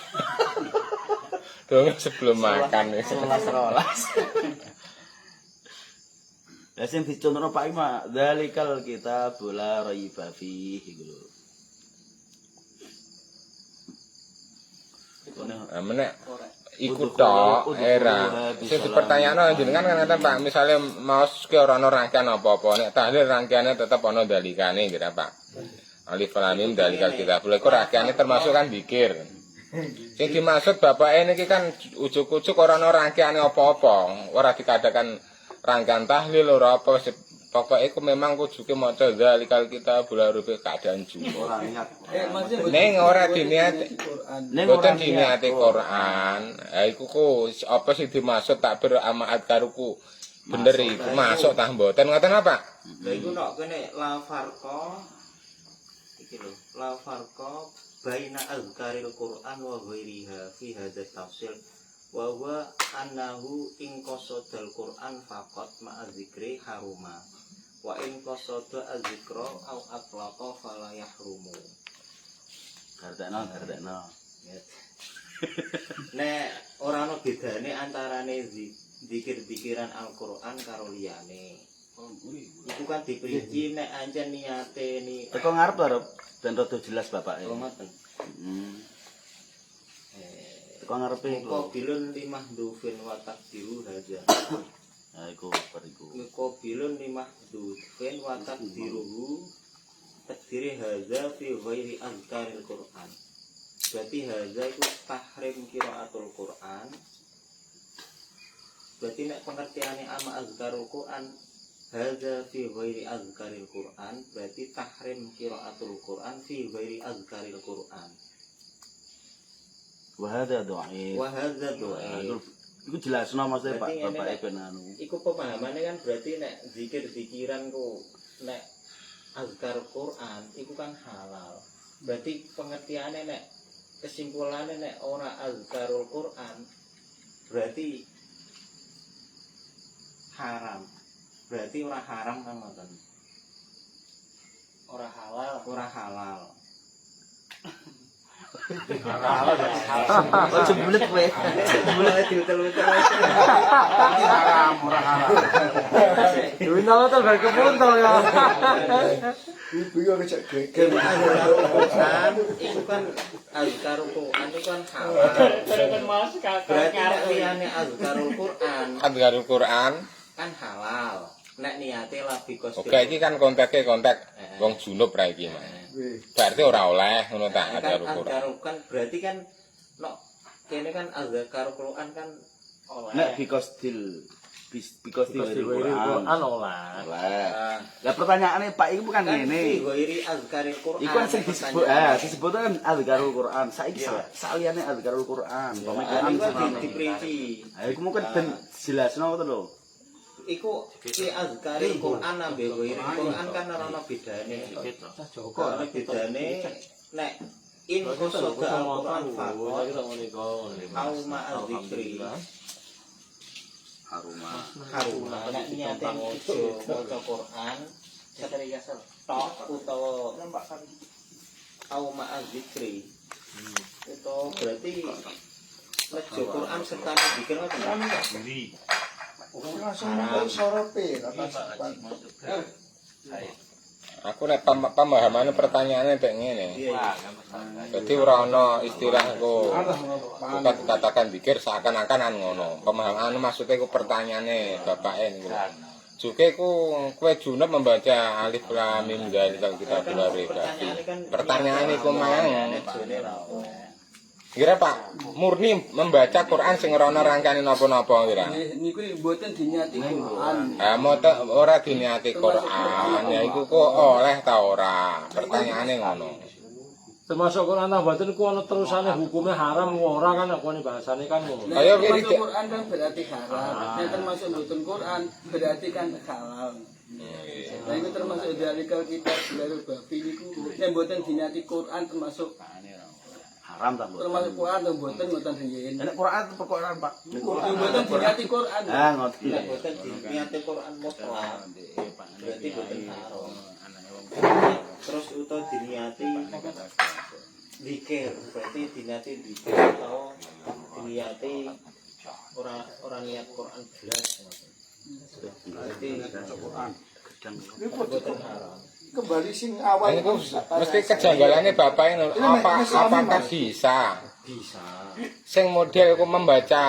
[SPEAKER 6] Donga sebelum makan.
[SPEAKER 11] 11. Lah sing dicontohno Pak Ima, zalikal kita bola raiba fi iku lho.
[SPEAKER 6] Menek iku tok era. Sing dipertanyakno jenengan kan ngeten Pak, misale maos ki ora ana rangkaian apa-apa, nek tahlil rangkaiane tetep ana dalikane gitu Pak. Alif lam mim dalikal kitabul iku rangkaiane termasuk kan zikir. Sing dimaksud bapake niki kan ujuk-ujuk ora ana rangkaiane apa-apa, ora dikadakan rangkaian tahlil ora apa pokoke iku memang kuduke maca zalikal kita bularupe keadaan jumo.
[SPEAKER 11] Ora ingat.
[SPEAKER 6] Ning ora diniati.
[SPEAKER 11] Ning
[SPEAKER 6] Boten diniati Quran. Ha iku ku apa sing dimaksud takbir amaat karuku. Bener iku masuk tah mboten ngoten apa?
[SPEAKER 3] Lha iku nek kene la farqa iki lho, la farqa baina azkaril Qur'an wa ghairiha fi hadzal tafsil wa huwa annahu in qasadal Qur'an faqat ma'a dzikri haruma wa in qasada az-dzikra au atlaqa fala yahrumu.
[SPEAKER 11] Gardekno.
[SPEAKER 3] Nek ora ana bedane antarane zikir-zikiran Al-Qur'an karo liyane. Iku kan diperinci nek ancen niate ni
[SPEAKER 11] Teko ngarep ben rada jelas bapake.
[SPEAKER 3] ngoten.
[SPEAKER 11] Teko ngarepe
[SPEAKER 3] Kok bilun limah dufin wa takdiru haja.
[SPEAKER 11] Ha iku bariku.
[SPEAKER 3] Qabilun limah dufin wa takdiruhu takdiri haza fi ghairi azkaril Qur'an. Berarti haza itu tahrim qiraatul Qur'an. Berarti nek pengertiane ama azkarul Qur'an haza fi ghairi azkaril Qur'an berarti tahrim qiraatul Qur'an fi ghairi azkaril Qur'an.
[SPEAKER 11] Wa hadza dhaif.
[SPEAKER 3] Wa hadza dhaif.
[SPEAKER 11] Iku jelasno maksudnya Pak
[SPEAKER 3] Berarti
[SPEAKER 11] Bapak
[SPEAKER 3] nek-
[SPEAKER 11] ben anu.
[SPEAKER 3] Iku pemahamannya kan berarti nek zikir-zikiran ku nek azkar Quran iku kan halal. Berarti pengertiannya nek kesimpulannya nek ora azkarul Quran berarti haram. Berarti ora haram kan ngoten.
[SPEAKER 2] Ora halal.
[SPEAKER 3] Ora halal.
[SPEAKER 11] Ojo bulet kowe.
[SPEAKER 3] Mulai diutel-utel.
[SPEAKER 9] Haram, ora haram.
[SPEAKER 1] Duit nalo tuh gak kepuntel ya.
[SPEAKER 5] Ibu yo kecek geger.
[SPEAKER 3] Azkarul Quran itu kan azkarul Quran itu kan halal.
[SPEAKER 2] Kan mas kakak
[SPEAKER 3] Berarti nek
[SPEAKER 2] ngarep.
[SPEAKER 3] liyane azkarul Quran
[SPEAKER 6] Azkarul Quran.
[SPEAKER 3] kan halal. Nek niate labi kos.
[SPEAKER 6] Oke iki kan kontak wong junub ra iki. Mas. Berarti ora oleh ngono ta Azkarul Quran.
[SPEAKER 3] Azkarul kan berarti kan no kene kan azkarul Quran kan oleh.
[SPEAKER 11] Nek because Quran.
[SPEAKER 1] olah.
[SPEAKER 11] Lah. Lah pertanyaane Pak iku bukan
[SPEAKER 3] kan
[SPEAKER 11] ngene.
[SPEAKER 3] ghairi azkaril Quran.
[SPEAKER 11] Iku kan sing disebut disebut kan azkarul Quran. Saiki saliyane azkarul Quran.
[SPEAKER 3] Quran
[SPEAKER 11] Pemikiran
[SPEAKER 3] kan diperinci.
[SPEAKER 11] iku mungkin ben jelasno ngoten lho.
[SPEAKER 3] Iku si azkaril Quran ambe ghairi Quran kan ora ana bedane. Kok ana bedane nek in qasada al-Quran faqat au ma'adzikri. Haruma nek niate ijo maca Quran
[SPEAKER 2] Satria sel.
[SPEAKER 3] tok utawa au ma'adzikri. Itu berarti maca Quran serta zikir ngoten.
[SPEAKER 5] Langsung nang sorope
[SPEAKER 6] Aku nek pemahamane pertanyaane tek ngene. Dadi ora ana istilah ku katakan zikir seakan-akan ngono. Pemahaman maksudnya ku pertanyaane bapake niku. Juke ku kowe junub membaca alif lam mim zalikal kitabul la raiba fi. Pertanyaane ku mang kira Pak murni membaca Quran sing ora ana rangkane napa-napa kira.
[SPEAKER 9] Niku mboten dinyati Quran.
[SPEAKER 6] Moto ora diniati Quran, ya iku kok oleh ta ora? Pertanyaane ngono.
[SPEAKER 1] Termasuk Quran ta mboten ku ana terusane hukumnya haram ora kan aku ini bahasane kan ngono.
[SPEAKER 6] Kaya
[SPEAKER 9] Termasuk Quran kan berarti haram. Yang termasuk mboten Quran berarti kan halal. Nah itu termasuk dalikal kitab baru babi niku nek mboten dinyati Quran termasuk
[SPEAKER 11] Haram ta, Mbok?
[SPEAKER 9] termasuk Quran atau mboten ngoten riyen.
[SPEAKER 11] Nek Quran perkoran, Pak.
[SPEAKER 9] Mboten dinyati Quran.
[SPEAKER 11] Ah, ngerti.
[SPEAKER 3] Nek boten niate Quran mutlak berarti boten haram. Terus utuh diniati zikir berarti diniati zikir atau diniati ora niat Quran belas berarti boten haram.
[SPEAKER 5] Kembali sing awal
[SPEAKER 6] Ini mesti kejanggalannya bapak ini apakah bisa sing model ku membaca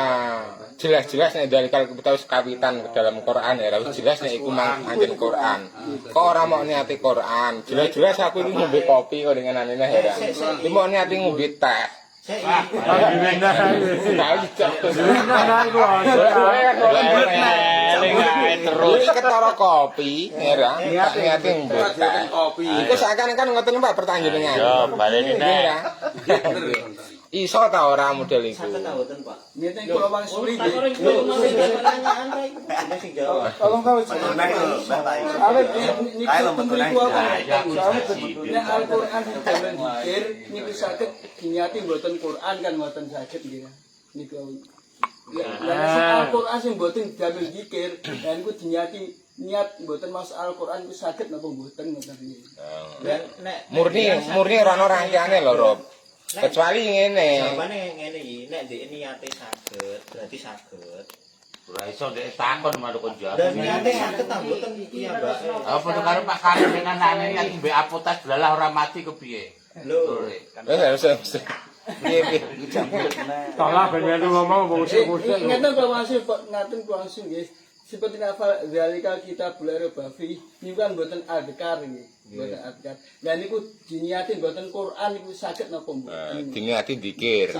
[SPEAKER 6] jelas-jelas nek dalikal kita wis kawitan dalam Quran ya wis jelas nek iku mang anjen Quran kok ora mau niati Quran jelas-jelas aku iki ngombe kopi kok dengan anene ya iki mau niati ngombe teh Terus ketara kopi, ya, niate mboten. Iku sakjane kan ngoten Pak pertanyaan. Yo, baleni nek. Iso ta ora model iku?
[SPEAKER 3] Saged ta mboten, Pak?
[SPEAKER 9] Niate kula wangsuli nggih.
[SPEAKER 3] Pertanyaan ra iku sing sing jawab.
[SPEAKER 5] Tolong kau awet
[SPEAKER 9] Niku temriku apa? Nek Al-Qur'an dijalan dikir niku saged diniati mboten Qur'an kan mboten saged nggih. Niku Lah Al-Qur'an sing mboten dijalan dikir, dan niku diniati niat mboten mas Al-Qur'an iku saged napa mboten ngoten nggih.
[SPEAKER 6] Murni ora ana rangkaiane lho, Rob. Kecuali ngene.
[SPEAKER 3] Jawabane ngene iki, nek ndek niate saged, berarti saged.
[SPEAKER 11] Ora iso ndek takon malu kon jawab.
[SPEAKER 3] Dan niate saged ta mboten iki ya, Mbak.
[SPEAKER 11] Apa to karo Pak Karim dengan anane yang mbek apotas belalah ora mati kepiye?
[SPEAKER 3] Lho,
[SPEAKER 6] Wis. Piye.
[SPEAKER 1] Tolak ben melu ngomong musik-musik.
[SPEAKER 9] Ngeten kula wangsuli ngaten kula wangsuli nggih. Seperti nafal zalika kita bulare bafi niku kan mboten adkar nggih. Mboten adkar. Lah niku diniati mboten Quran niku saged napa mboten.
[SPEAKER 6] Diniati dikir.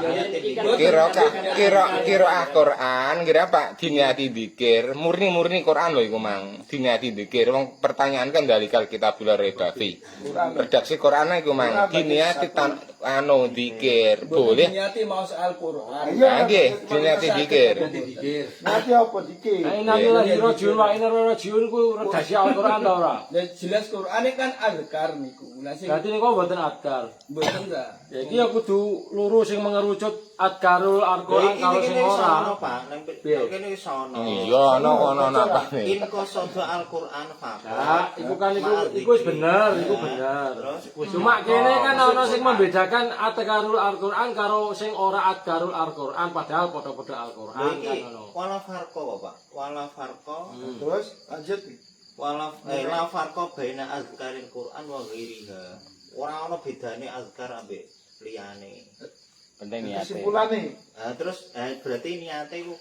[SPEAKER 6] Kira Al-Qur'an, kira Pak diniati dikir. Murni Quran lho iku Mang. Diniati dikir. Wong pertanyaan kan dalikal kitabul redaksi. Redaksi Quran iku Mang. Diniati dikir. Boleh.
[SPEAKER 9] Diniati maos Al-Qur'an.
[SPEAKER 6] Nggih, diniati dikir.
[SPEAKER 5] nanti apa dikir?
[SPEAKER 1] Nanti lagi rojul wa ina rojul ku redaksi Al-Qur'an ta ora?
[SPEAKER 9] Dan jelas Qur'ane kan adkar niku. Lah sing
[SPEAKER 1] Berarti niku mboten adkar.
[SPEAKER 9] mboten ta.
[SPEAKER 1] Ya iki ya kudu luru sing mengerucut adkarul Al-Qur'an kalau sing ora.
[SPEAKER 3] Pak, nang kene wis ana.
[SPEAKER 6] Iya, ana napane.
[SPEAKER 3] In qasada Al-Qur'an faqat.
[SPEAKER 1] Nah, iku kan iku wis bener, iku bener. Cuma kene kan ana sing membedakan adkarul Al-Qur'an karo sing ora adkarul Al-Qur'an padahal padha-padha Al-Qur'an kan ngono.
[SPEAKER 3] Wala farqa, Pak. Wala farqa.
[SPEAKER 5] Terus lanjut.
[SPEAKER 3] La farqa baina azkaril Qur'an wa ghairiha. Ora ana bedane azkar ambek liyane.
[SPEAKER 6] Penting niate.
[SPEAKER 5] Kesimpulannya
[SPEAKER 3] Terus berarti niate iku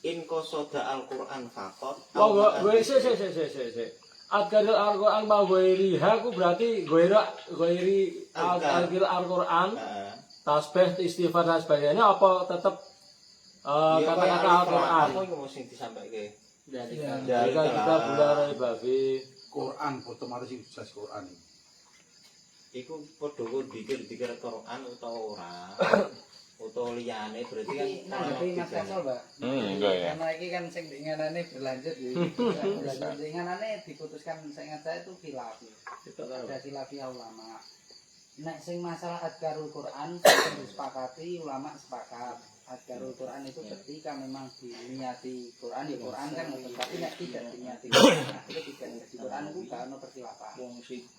[SPEAKER 3] in qasada Al-Qur'an faqat.
[SPEAKER 1] Sik. Adkarul Al-Qur'an ma ghairiha ku berarti ghairi Al-Qur'an. Tasbih, istighfar dan sebagainya apa tetap kata-kata Al-Qur'an?
[SPEAKER 3] Apa iku mesti disampaikan?
[SPEAKER 1] Dari kita bulan babi
[SPEAKER 11] Quran otomatis jelas Quran.
[SPEAKER 3] Iku padha ku dikir-dikir Quran utawa ora. Utawa liyane berarti kan
[SPEAKER 8] nanggepi Mas Kasol, Mbak.
[SPEAKER 6] Enggak ya.
[SPEAKER 8] Karena iki kan sing dinganane berlanjut ya. Berlanjut dinganane diputuskan seingat saya itu khilafi. Ada khilafi ulama. Nek sing masalah adkarul Quran disepakati ulama sepakat. Adkarul Quran itu ketika memang diniati Quran ya Quran kan tapi nek tidak diniati Quran itu tidak di Quran itu gak ono perkhilafan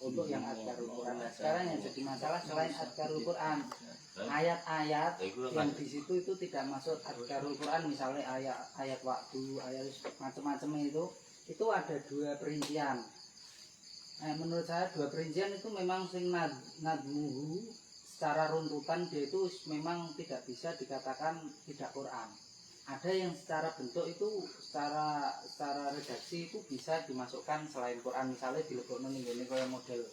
[SPEAKER 8] untuk yang adkarul Quran. Nah, sekarang yang jadi masalah selain adkarul Quran ayat-ayat yang di situ itu tidak masuk adkarul Quran, misalnya ayat waktu, ayat macam-macam itu ada dua perincian. Menurut saya dua perincian itu memang sing nadmuhu secara runtutan dia itu memang tidak bisa dikatakan tidak Quran. Ada yang secara bentuk itu secara redaksi itu bisa dimasukkan selain Quran, misalnya dilebokno ning ngene kaya model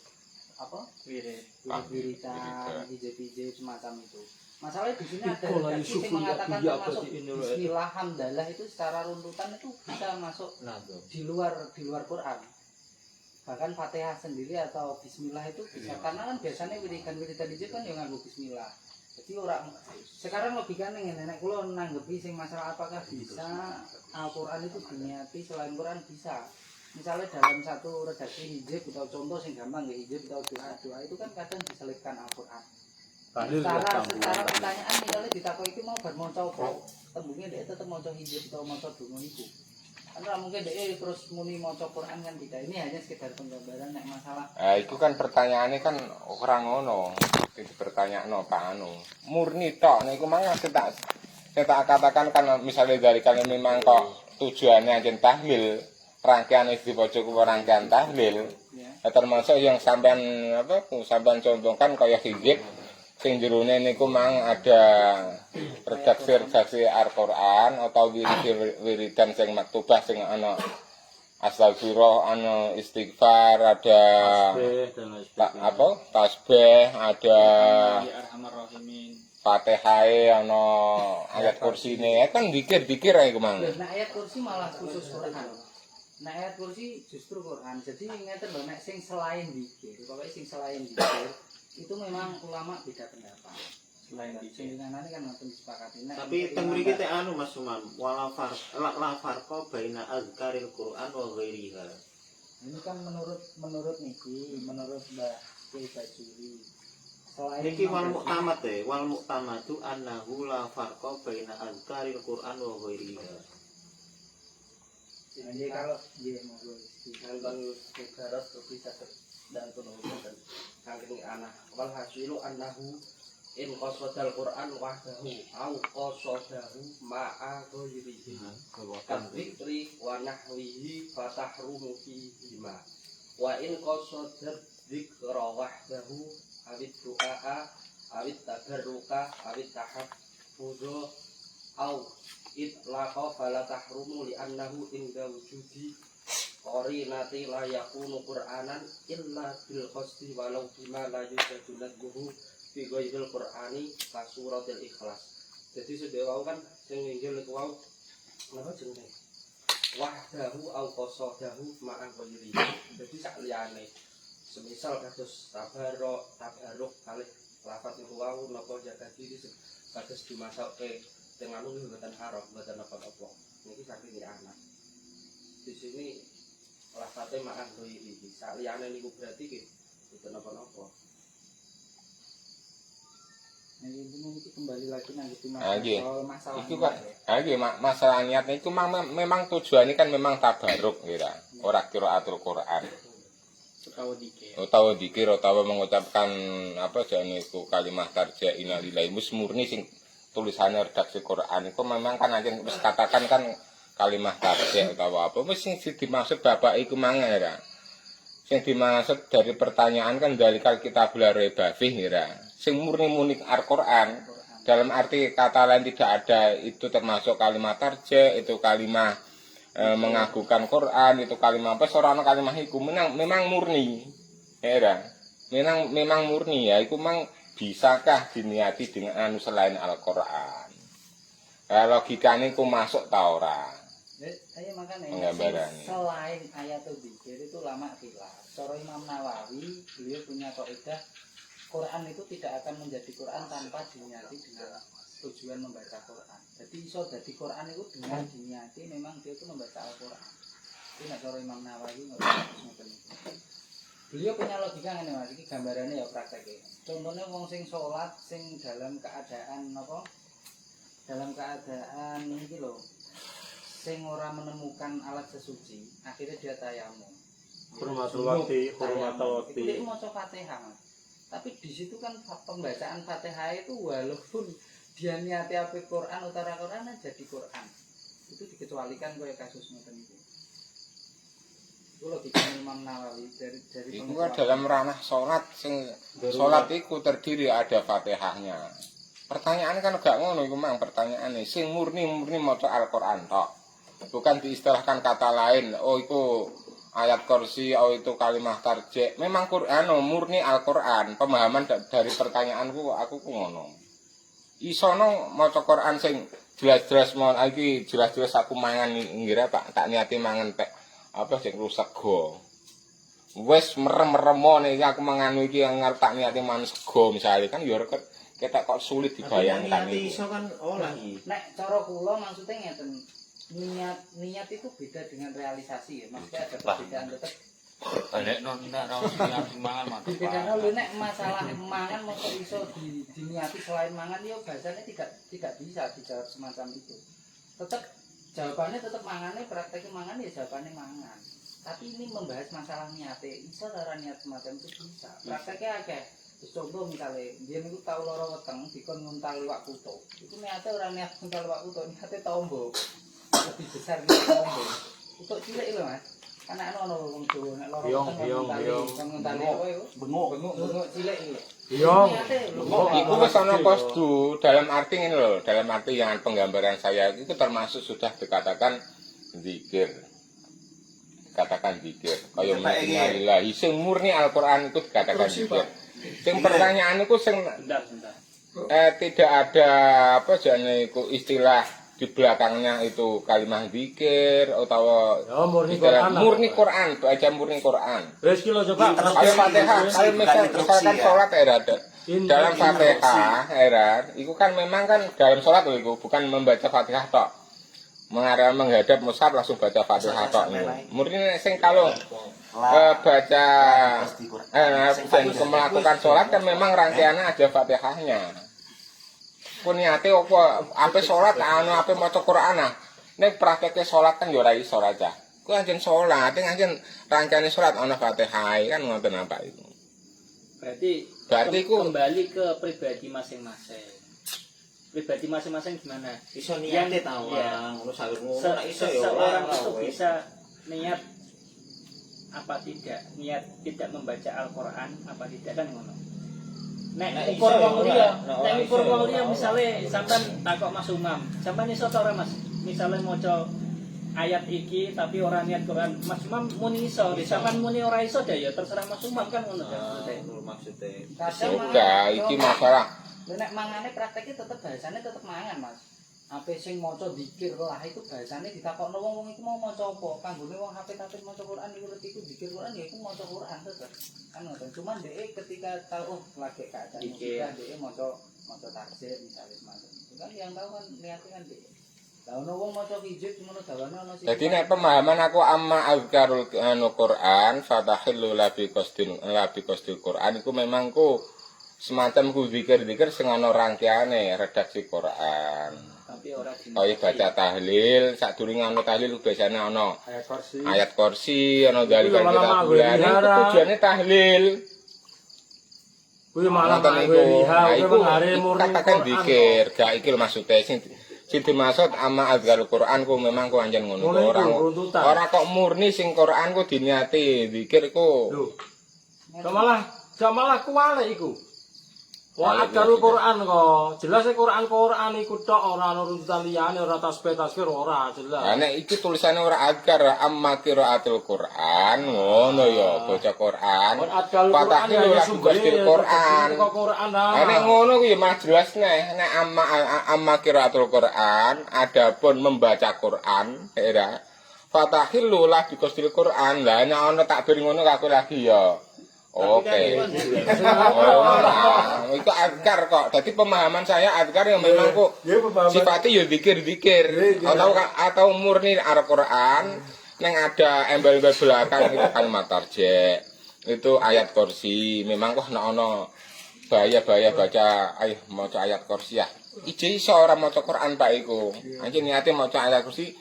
[SPEAKER 8] apa? Wiritan, hijab semacam itu. Masalahnya di sini ada redaksi yang mengatakan termasuk bismillah hamdalah itu secara runtutan itu bisa masuk di luar Quran. Bahkan Fatihah sendiri atau Bismillah itu bisa, karena kan biasanya wiridan hijab kan yang nganggo Bismillah. Jadi orang sekarang logikanya nenek kula nanggepi sing masalah apakah bisa Al-Qur'an itu diniati selain Quran bisa. Misalnya dalam satu redaksi hijab atau contoh sing gampang ya hijab atau doa itu kan kadang diselipkan Al-Qur'an. Secara pertanyaan misalnya ditakoki itu mau bar maca apa? Tembungnya dia tetap maca hijab atau maca donga iku. Karena mungkin dia terus muni maca Quran kan tidak, ini hanya sekedar penggambaran nek masalah.
[SPEAKER 6] Itu kan pertanyaannya kan orang ngono. Itu pertanyaan Pak Anu. Murni tok niku mang saya tak katakan kan misalnya dari kalian memang kok tujuannya aja tahlil, rangkaian istiqomah ku rangkaian tahlil. Ya. Termasuk yang sampean contohkan kaya hijab sing jerone niku mang ada redaksi Al-Qur'an atau wiridan sing maktubah sing ana astagfirullah, ana istighfar, ada tasbih, ada Fatihae ana ayat kursine kan dikir-dikir ae kemang.
[SPEAKER 8] Nah ayat kursi malah khusus Quran. Nah ayat kursi justru Quran. Jadi ngeten lho nek sing selain zikir, pokoknya sing selain zikir itu memang ulama beda pendapat. Selain zikir nganane kan ngoten disepakati.
[SPEAKER 3] Tapi teng mriki teh anu Mas Sumam, la farqa baina azkaril Quran wa ghairiha.
[SPEAKER 8] Ini kan menurut niki, menurut Mbak Kiai Bajuri.
[SPEAKER 3] Niki wal muktamatu annahu la farqa baina azkaril Quran wa ghairiha.
[SPEAKER 8] Jadi kalau dia mau nonton negara bisa dan penulisan kali anak wal hasilu annahu in qasadal Quran wahdahu au qasadahu ma'a ghairihi kadzikri wa nahwihi fatahrumu fihi ma wa in qasadad dzikra wahdahu awit du'a awit tabarruka awit tahaffudhu au itlaqa fala tahrumu li annahu inda wujudi qarinati la yakunu qur'anan illa bil qasdi walau bima la yujadu nadbuhu fi ghairil qur'ani ka suratil ikhlas. Jadi sudah wau kan sing nginjil iku wau napa jenenge wahdahu au qasadahu ma'an ghairi. Jadi sak liyane semisal kados tabarruk kalih lafaz niku wau napa jaga diri kados dimasake teng anu mboten haram mboten napa-napa. Niki saking anak. Di sini lafate ma'an ghairi. Sak liyane niku berarti nggih mboten napa-napa. Nah, ini kembali lagi nanti masalah
[SPEAKER 6] itu kan, masalah niatnya itu memang tujuannya kan memang tabaruk, kira orang qiraatul Quran. Utawa dikir, utawa mengucapkan apa jane itu kalimat tarja innalillahi murni sing tulisannya redaksi Quran itu memang kan aja terus katakan kan kalimat tarja utawa apa, mesti sing dimaksud bapak iku mangga ya. Sing dimaksud dari pertanyaan kan dari kitab Al-Bafih kira. Sing murni Al-Quran dalam arti kata lain tidak ada itu termasuk kalimat tarja, itu kalimat mengagukan Quran, itu kalimat apa seorang kalimat iku memang murni ya memang murni ya iku memang bisakah diniati dengan anu selain Al-Quran logikanya iku masuk ta ora
[SPEAKER 8] makanya selain ayat dzikir itu lama khilaf. Cara Imam Nawawi beliau punya kaidah Quran itu tidak akan menjadi Quran tanpa diniati dengan tujuan membaca Quran. Jadi iso dadi Quran itu dengan diniati memang dia itu membaca Al-Quran. Itu nek cara Imam Nawawi ngoten. Beliau punya logika ngene Mas, iki gambarannya ya prakteknya. Contohnya wong sing salat sing dalam keadaan apa? Dalam keadaan iki lho. Sing ora menemukan alat sesuci, akhirnya dia tayamum.
[SPEAKER 1] Hurmatul waqti.
[SPEAKER 8] Itu maca Fatihah, Mas. Tapi di situ kan pembacaan Fatihah itu walaupun dia niati apik Quran utara Quran jadi Quran. Itu dikecualikan kaya kasus ngoten iki. Itu logika Imam Nawawi dari
[SPEAKER 6] itu dalam ranah salat sing salat iku terdiri ada Fatihahnya. Pertanyaan kan gak ngono iku mang pertanyaane sing murni maca Al-Qur'an tok. Bukan diistilahkan kata lain, oh itu ayat kursi, oh itu kalimat tarjih. Memang Quran, murni Al-Quran. Pemahaman dari pertanyaanku, aku ngono. Isono maca Quran sing jelas-jelas mau iki jelas-jelas aku mangan ngira Pak, tak niati mangan tek apa sing rusak go. Wes merem-meremo nek aku manganu iki ngarep tak niati mangan sego misalnya kan ya ketek kok sulit dibayangkan
[SPEAKER 3] iki. Iso kan olah iki.
[SPEAKER 8] Nek cara kula maksudnya ngeten. Niat itu beda dengan realisasi ya, maksudnya ada perbedaan tetap.
[SPEAKER 4] Nek nonton mangan mantap.
[SPEAKER 8] Bedanya lho nek masalah mangan mau iso diniati selain mangan ya bahasanya tidak bisa dijawab semacam itu. Tetap jawabannya tetap mangannya prakteknya mangan ya jawabannya mangan. Tapi ini membahas masalah niate, iso cara niat semacam itu bisa. Prakteknya akeh. Contoh misalnya dia niku tau lara weteng dikon nguntal liwak kuto. Itu niate ora niat nguntal liwak kuto, niate tombo. Lebih besar gitu tombol. Untuk cilik lho Mas. Kan ana wong Jawa nek loro ngentali apa iku? Bengok cilik iki.
[SPEAKER 6] Iya. Iku wis ana kosdu dalam arti ngene lho, dalam arti yang penggambaran saya itu termasuk sudah dikatakan zikir. Dikatakan zikir. Kaya innalillahi sing murni Al-Qur'an itu dikatakan zikir. Sing pertanyaan iku sing tidak ada apa jane iku istilah di belakangnya itu kalimat zikir atau
[SPEAKER 1] Ya murni
[SPEAKER 6] istilah
[SPEAKER 1] Quran.
[SPEAKER 6] murni Quran, baca murni Quran.
[SPEAKER 1] Wis ki lho coba.
[SPEAKER 6] Kalau Fatihah, kalau misalkan sholat ada. Dalam Fatihah, itu kan memang kan dalam sholat itu bukan membaca Fatihah tok. Menghadap mushaf langsung baca Fatihah tok. Murni sing kalau baca melakukan sholat kan memang rangkaiannya ada Fatihahnya. Ku niate apa sholat apa maca Quran ah. Nek prakteknya sholat kan yo ora iso aja. Ku anjen sholat, anjen rangkaiane sholat ana Fatihah kan ngoten apa itu.
[SPEAKER 2] Berarti kembali ke pribadi masing-masing. Pribadi masing-masing gimana?
[SPEAKER 3] Iso niate ta ngono ora iso ya
[SPEAKER 2] seorang itu bisa niat apa tidak, niat tidak membaca Al-Qur'an apa tidak kan ngono. Nek ukur wong liya misale sampean takok Mas Umam, sampean iso ta ora Mas? Misale maca ayat iki tapi ora niat Quran, Mas Umam muni iso, sampean muni ora iso ya terserah Mas Umam kan ngono
[SPEAKER 3] maksudnya.
[SPEAKER 6] Sudah, iki masalah.
[SPEAKER 8] Nek mangane prakteknya tetep bahasane tetep mangan, Mas. Apa sing maca zikir lah itu bahasane ditakokno wong iku mau maca apa? Kanggone wong hafid-hafid maca Quran iku ngerti iku zikir Quran ya iku maca Quran tetep. Kan ngoten. Cuman dhek ketika tahu lagi keadaan musibah dhek maca takzir misalnya semacam itu kan yang tahu kan niatnya kan dhek. Lah ono wong maca hijab ngono dawane ono sing.
[SPEAKER 6] Jadi nek pemahaman aku amma azkarul Quran fatahillu la bi qasdil Quran iku memang ku semacam ku zikir-zikir sing ana rangkaiane redaksi Quran.
[SPEAKER 2] Tapi ora
[SPEAKER 6] kaya baca tahlil, sadurunge ana tahlil biasane ana ayat kursi, ana dalil kitabullah. Itu tujuane tahlil.
[SPEAKER 1] Kuwi malah
[SPEAKER 6] katakan zikir, gak iki maksudnya sing dimaksud ama azkarul Quran ku memang ku anjen ngono ora kok murni sing Quran ku diniati zikir ku.
[SPEAKER 1] Malah kuwale iku. Wah, azkarul Quran kok. Jelas Quran iku tok ora ana runtutan liyane, ora tasbih ora jelas.
[SPEAKER 6] Lah nek iki tulisane ora azkar amma qiraatul Quran, ngono ya baca Quran. Fatahil ora qasdil Quran. Nek ngono kuwi malah jelas nek amma qiraatul Quran, adapun membaca Quran, era Fatahil la qasdil Quran. Lah nek ana takbir ngono aku lagi ya. Oke. Itu azkar kok. Jadi pemahaman saya azkar yang memang kok sifatnya ya zikir-zikir atau murni Al-Qur'an yang ada embel-embel belakang itu kalimat tarjih. Itu ayat kursi. Memang kok nek ana bahaya baca maca ayat kursi ya. Ije iso ora maca Quran Pak iku. Anjir niate maca ayat kursi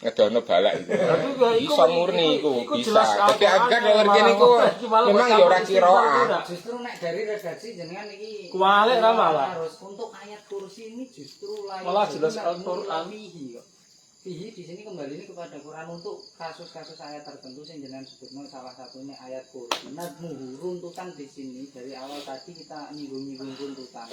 [SPEAKER 6] ngedono balak itu. Bisa murni iku, bisa. Tapi azkar yang ngerti niku memang ya ora qiraah.
[SPEAKER 8] Justru nek dari redaksi jenengan iki
[SPEAKER 1] kuwalik ra malah.
[SPEAKER 8] Harus untuk ayat kursi ini justru lain.
[SPEAKER 1] Malah jelas Al-Qur'an.
[SPEAKER 8] Fihi di sini kembali ini kepada Quran untuk kasus-kasus ayat tertentu yang jenengan sebutno salah satunya ayat kursi. Nadmuhu runtutan di sini dari awal tadi kita nyinggung runtutan.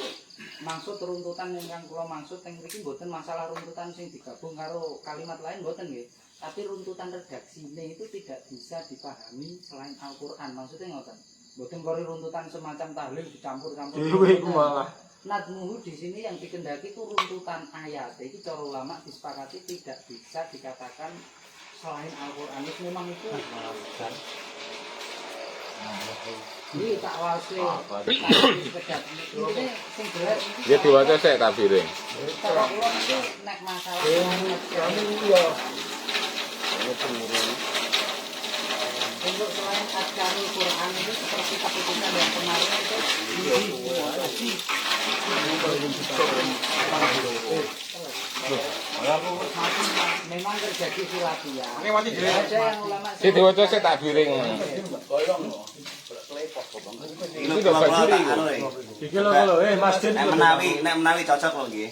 [SPEAKER 8] Maksud runtutan yang kula maksud teng mriki mboten masalah runtutan sing digabung karo kalimat lain mboten nggih. Tapi runtutan redaksine itu tidak bisa dipahami selain Al-Qur'an. Maksudnya ngoten. Mboten karo runtutan semacam tahlil dicampur-campur.
[SPEAKER 1] Dewe iku malah.
[SPEAKER 8] Nadmuhu di sini yang dikendaki itu runtutan ayat. Itu cara ulama disepakati tidak bisa dikatakan selain Al-Qur'an. Memang itu ini tak wasi.
[SPEAKER 6] Dia diwaca sik tabire.
[SPEAKER 8] Kalau ulama itu nek masalah untuk selain azkarul Quran itu seperti keputusan yang kemarin itu memang terjadi khilafiyah. Ada yang ulama
[SPEAKER 6] Si diwaca sik tabire ngono.
[SPEAKER 10] Itu bajuri
[SPEAKER 1] Iki lho masjid
[SPEAKER 10] nek menawi cocok lho nggih.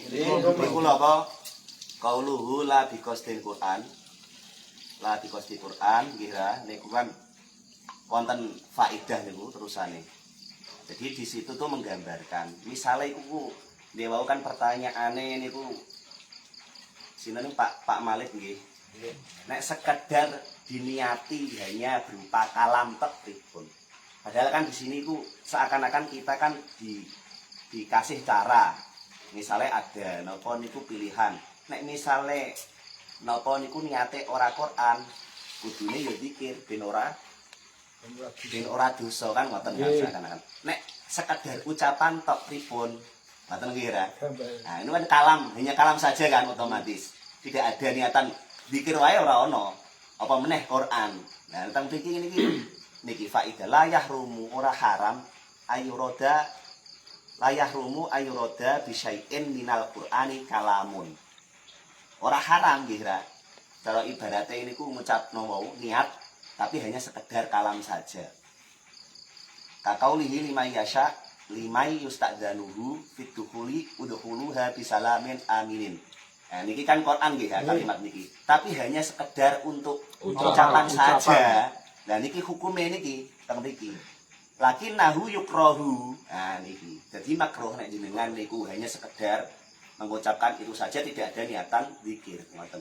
[SPEAKER 10] Niku lho apa qauluhu la biqasdil Quran. La biqasdil Quran nggih niku kan wonten faidah niku terusane. Jadi di situ tuh menggambarkan, misalnya iku dia kan pertanyaane niku sinten Pak Malik nggih. Nek sekedar diniati hanya berupa kalam tek pripun. Padahal kan di sini ku seakan-akan kita kan dikasih cara. Misalnya ada napa niku pilihan. Nek misale napa niku niate ora Quran, kudune ya zikir ben ora dosa kan ngoten kan. Nek sekedar ucapan tok pripun ngoten kira. Nah, ini kan kalam, hanya kalam saja kan otomatis. Tidak ada niatan zikir wae ora ono. Apa meneh Quran. Nah, tentang fikih niki faidah layah rumu ora haram ayuroda bisyai'in minal Qur'ani kalamun. Ora haram kira. Kalau ibaratnya ini ku ngucap mau niat tapi hanya sekedar kalam saja. Kakaulihi limai yasha limai yusta'danuhu fituhuli udhuluha bisalamin aminin. Nah, niki kan Quran nggih ya kalimat niki. Tapi hanya sekedar untuk ucapan saja. Nah niki hukumnya niki teng mriki. Lakin nahu yukrohu. Nah niki. Jadi makruh nek jenengan niku hanya sekedar mengucapkan itu saja tidak ada niatan zikir ngoten.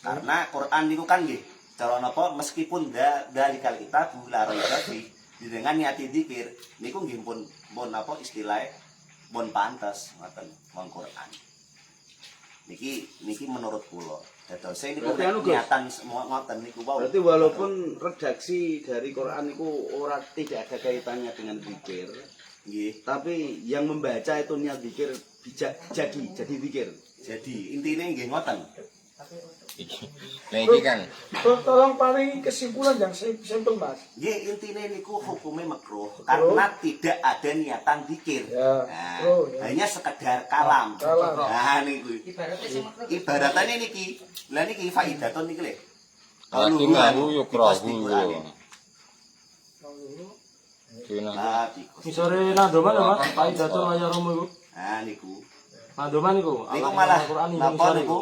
[SPEAKER 10] Karena Quran niku kan nggih cara napa meskipun dalikal kitab la raiba fi dengan niati zikir niku nggih pun napa istilahnya pun pantes ngoten wong Quran. Niki menurut kula. Dados niku niatan ngoten niku wau.
[SPEAKER 11] Berarti walaupun redaksi dari Quran niku ora tidak ada kaitannya dengan zikir, nggih, tapi yang membaca itu niat zikir jadi zikir.
[SPEAKER 10] Jadi intine nggih ngoten.
[SPEAKER 6] Nah iki kan
[SPEAKER 5] Tolong paling kesimpulan yang simpel Mas.
[SPEAKER 10] Nggih intine niku hukumnya makruh karena tidak ada niatan zikir.
[SPEAKER 5] Ya.
[SPEAKER 10] Nah,
[SPEAKER 5] Ya.
[SPEAKER 10] hanya sekedar kalam.
[SPEAKER 5] Kalam.
[SPEAKER 10] Nah niku.
[SPEAKER 8] Ibaratnya sing makruh.
[SPEAKER 10] Ibaratane niki. Lah niki faidatun niki lho.
[SPEAKER 6] lakin nahu yukrahu.
[SPEAKER 10] Nah,
[SPEAKER 1] Misore nandoman lho Mas, faidatun layah rumu iku.
[SPEAKER 10] nah niku.
[SPEAKER 1] Nandoman iku.
[SPEAKER 10] Niku malah napa niku?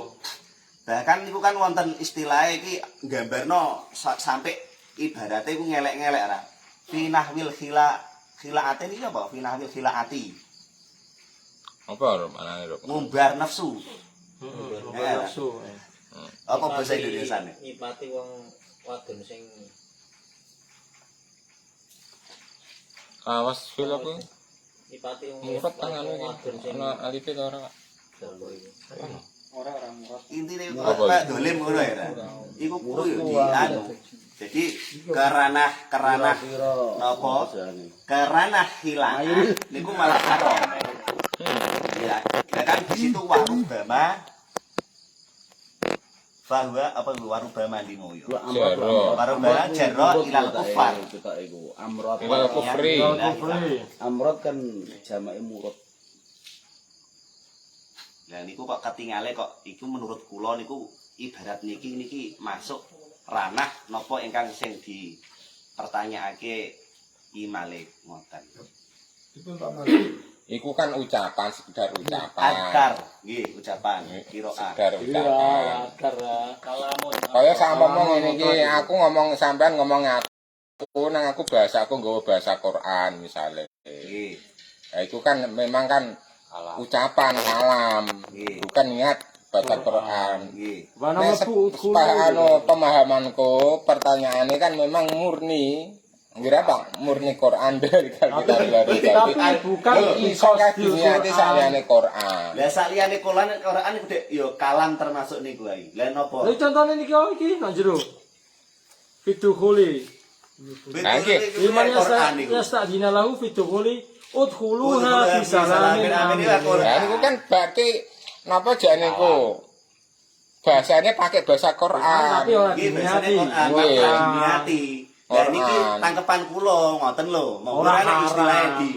[SPEAKER 10] Bahkan niku kan wonten istilah iki nggambarno sampai ibaratnya iku ngelek-ngelek ra. Finahwil khilaate niki apa? Finahwil khilaati.
[SPEAKER 6] Apa maknane, Ruk?
[SPEAKER 10] Ngumbar nafsu.
[SPEAKER 1] Heeh. Nafsu.
[SPEAKER 10] Apa bahasa Indonesiane?
[SPEAKER 3] Nyipati wong wadon sing
[SPEAKER 6] Awas fil apa?
[SPEAKER 3] nyipati wong
[SPEAKER 6] Murad tangan
[SPEAKER 3] wadon
[SPEAKER 6] iki.
[SPEAKER 3] sing
[SPEAKER 6] Ana alife to ora, Pak?
[SPEAKER 9] Ora murah.
[SPEAKER 10] Intine
[SPEAKER 6] Apa
[SPEAKER 10] Pak dolim ngono ya. Ra? Iku kudu anu. Jadi keranah napa? Keranah hilang. Niku malah haram. Ya, kan di situ warubama bahwa apa warubama limo yo. Warubama jarro ilal kufar.
[SPEAKER 11] Kita iku amrot.
[SPEAKER 6] Ilal kufri.
[SPEAKER 11] Amrot kan jamake murad.
[SPEAKER 10] Lah niku kok ketingale kok iku menurut kula niku ibarat niki masuk ranah napa ingkang sing dipertanyaake Imalik ngoten.
[SPEAKER 5] Itu Pak Malik.
[SPEAKER 6] Iku kan ucapan, sekedar ucapan.
[SPEAKER 10] Adkar, nggih ucapan qiraah.
[SPEAKER 6] Sekedar ucapan.
[SPEAKER 2] Kalamun.
[SPEAKER 6] Kaya sama ngomong ngene iki, aku ngomong sampean ngomong aku nang aku bahasa aku nggawa bahasa Quran misalnya.
[SPEAKER 10] Nggih.
[SPEAKER 6] Nah, itu kan memang kan ucapan kalam, bukan niat baca Quran.
[SPEAKER 10] Nggih.
[SPEAKER 1] Wana mlebu
[SPEAKER 6] Pemahamanku, pertanyaannya kan memang murni. Ngira Pak, murni Quran dari kita
[SPEAKER 1] tapi bukan
[SPEAKER 6] iso niate saliyane Quran.
[SPEAKER 10] Lah saliyane Quran iku dek ya kalam termasuk niku ae. Lah napa?
[SPEAKER 1] Lha contone niki iki nang jero. Fituhuli. Iman yasta'dina lahu fituhuli udkhuluha bisalamin amin.
[SPEAKER 6] Nah, niku kan berarti napa jane niku? Bahasanya pakai bahasa Quran.
[SPEAKER 1] Tapi ora
[SPEAKER 10] Nggih,
[SPEAKER 1] diniati.
[SPEAKER 10] diniati. Lah niki tangkepan kula ngoten lho. Ora istilahnya di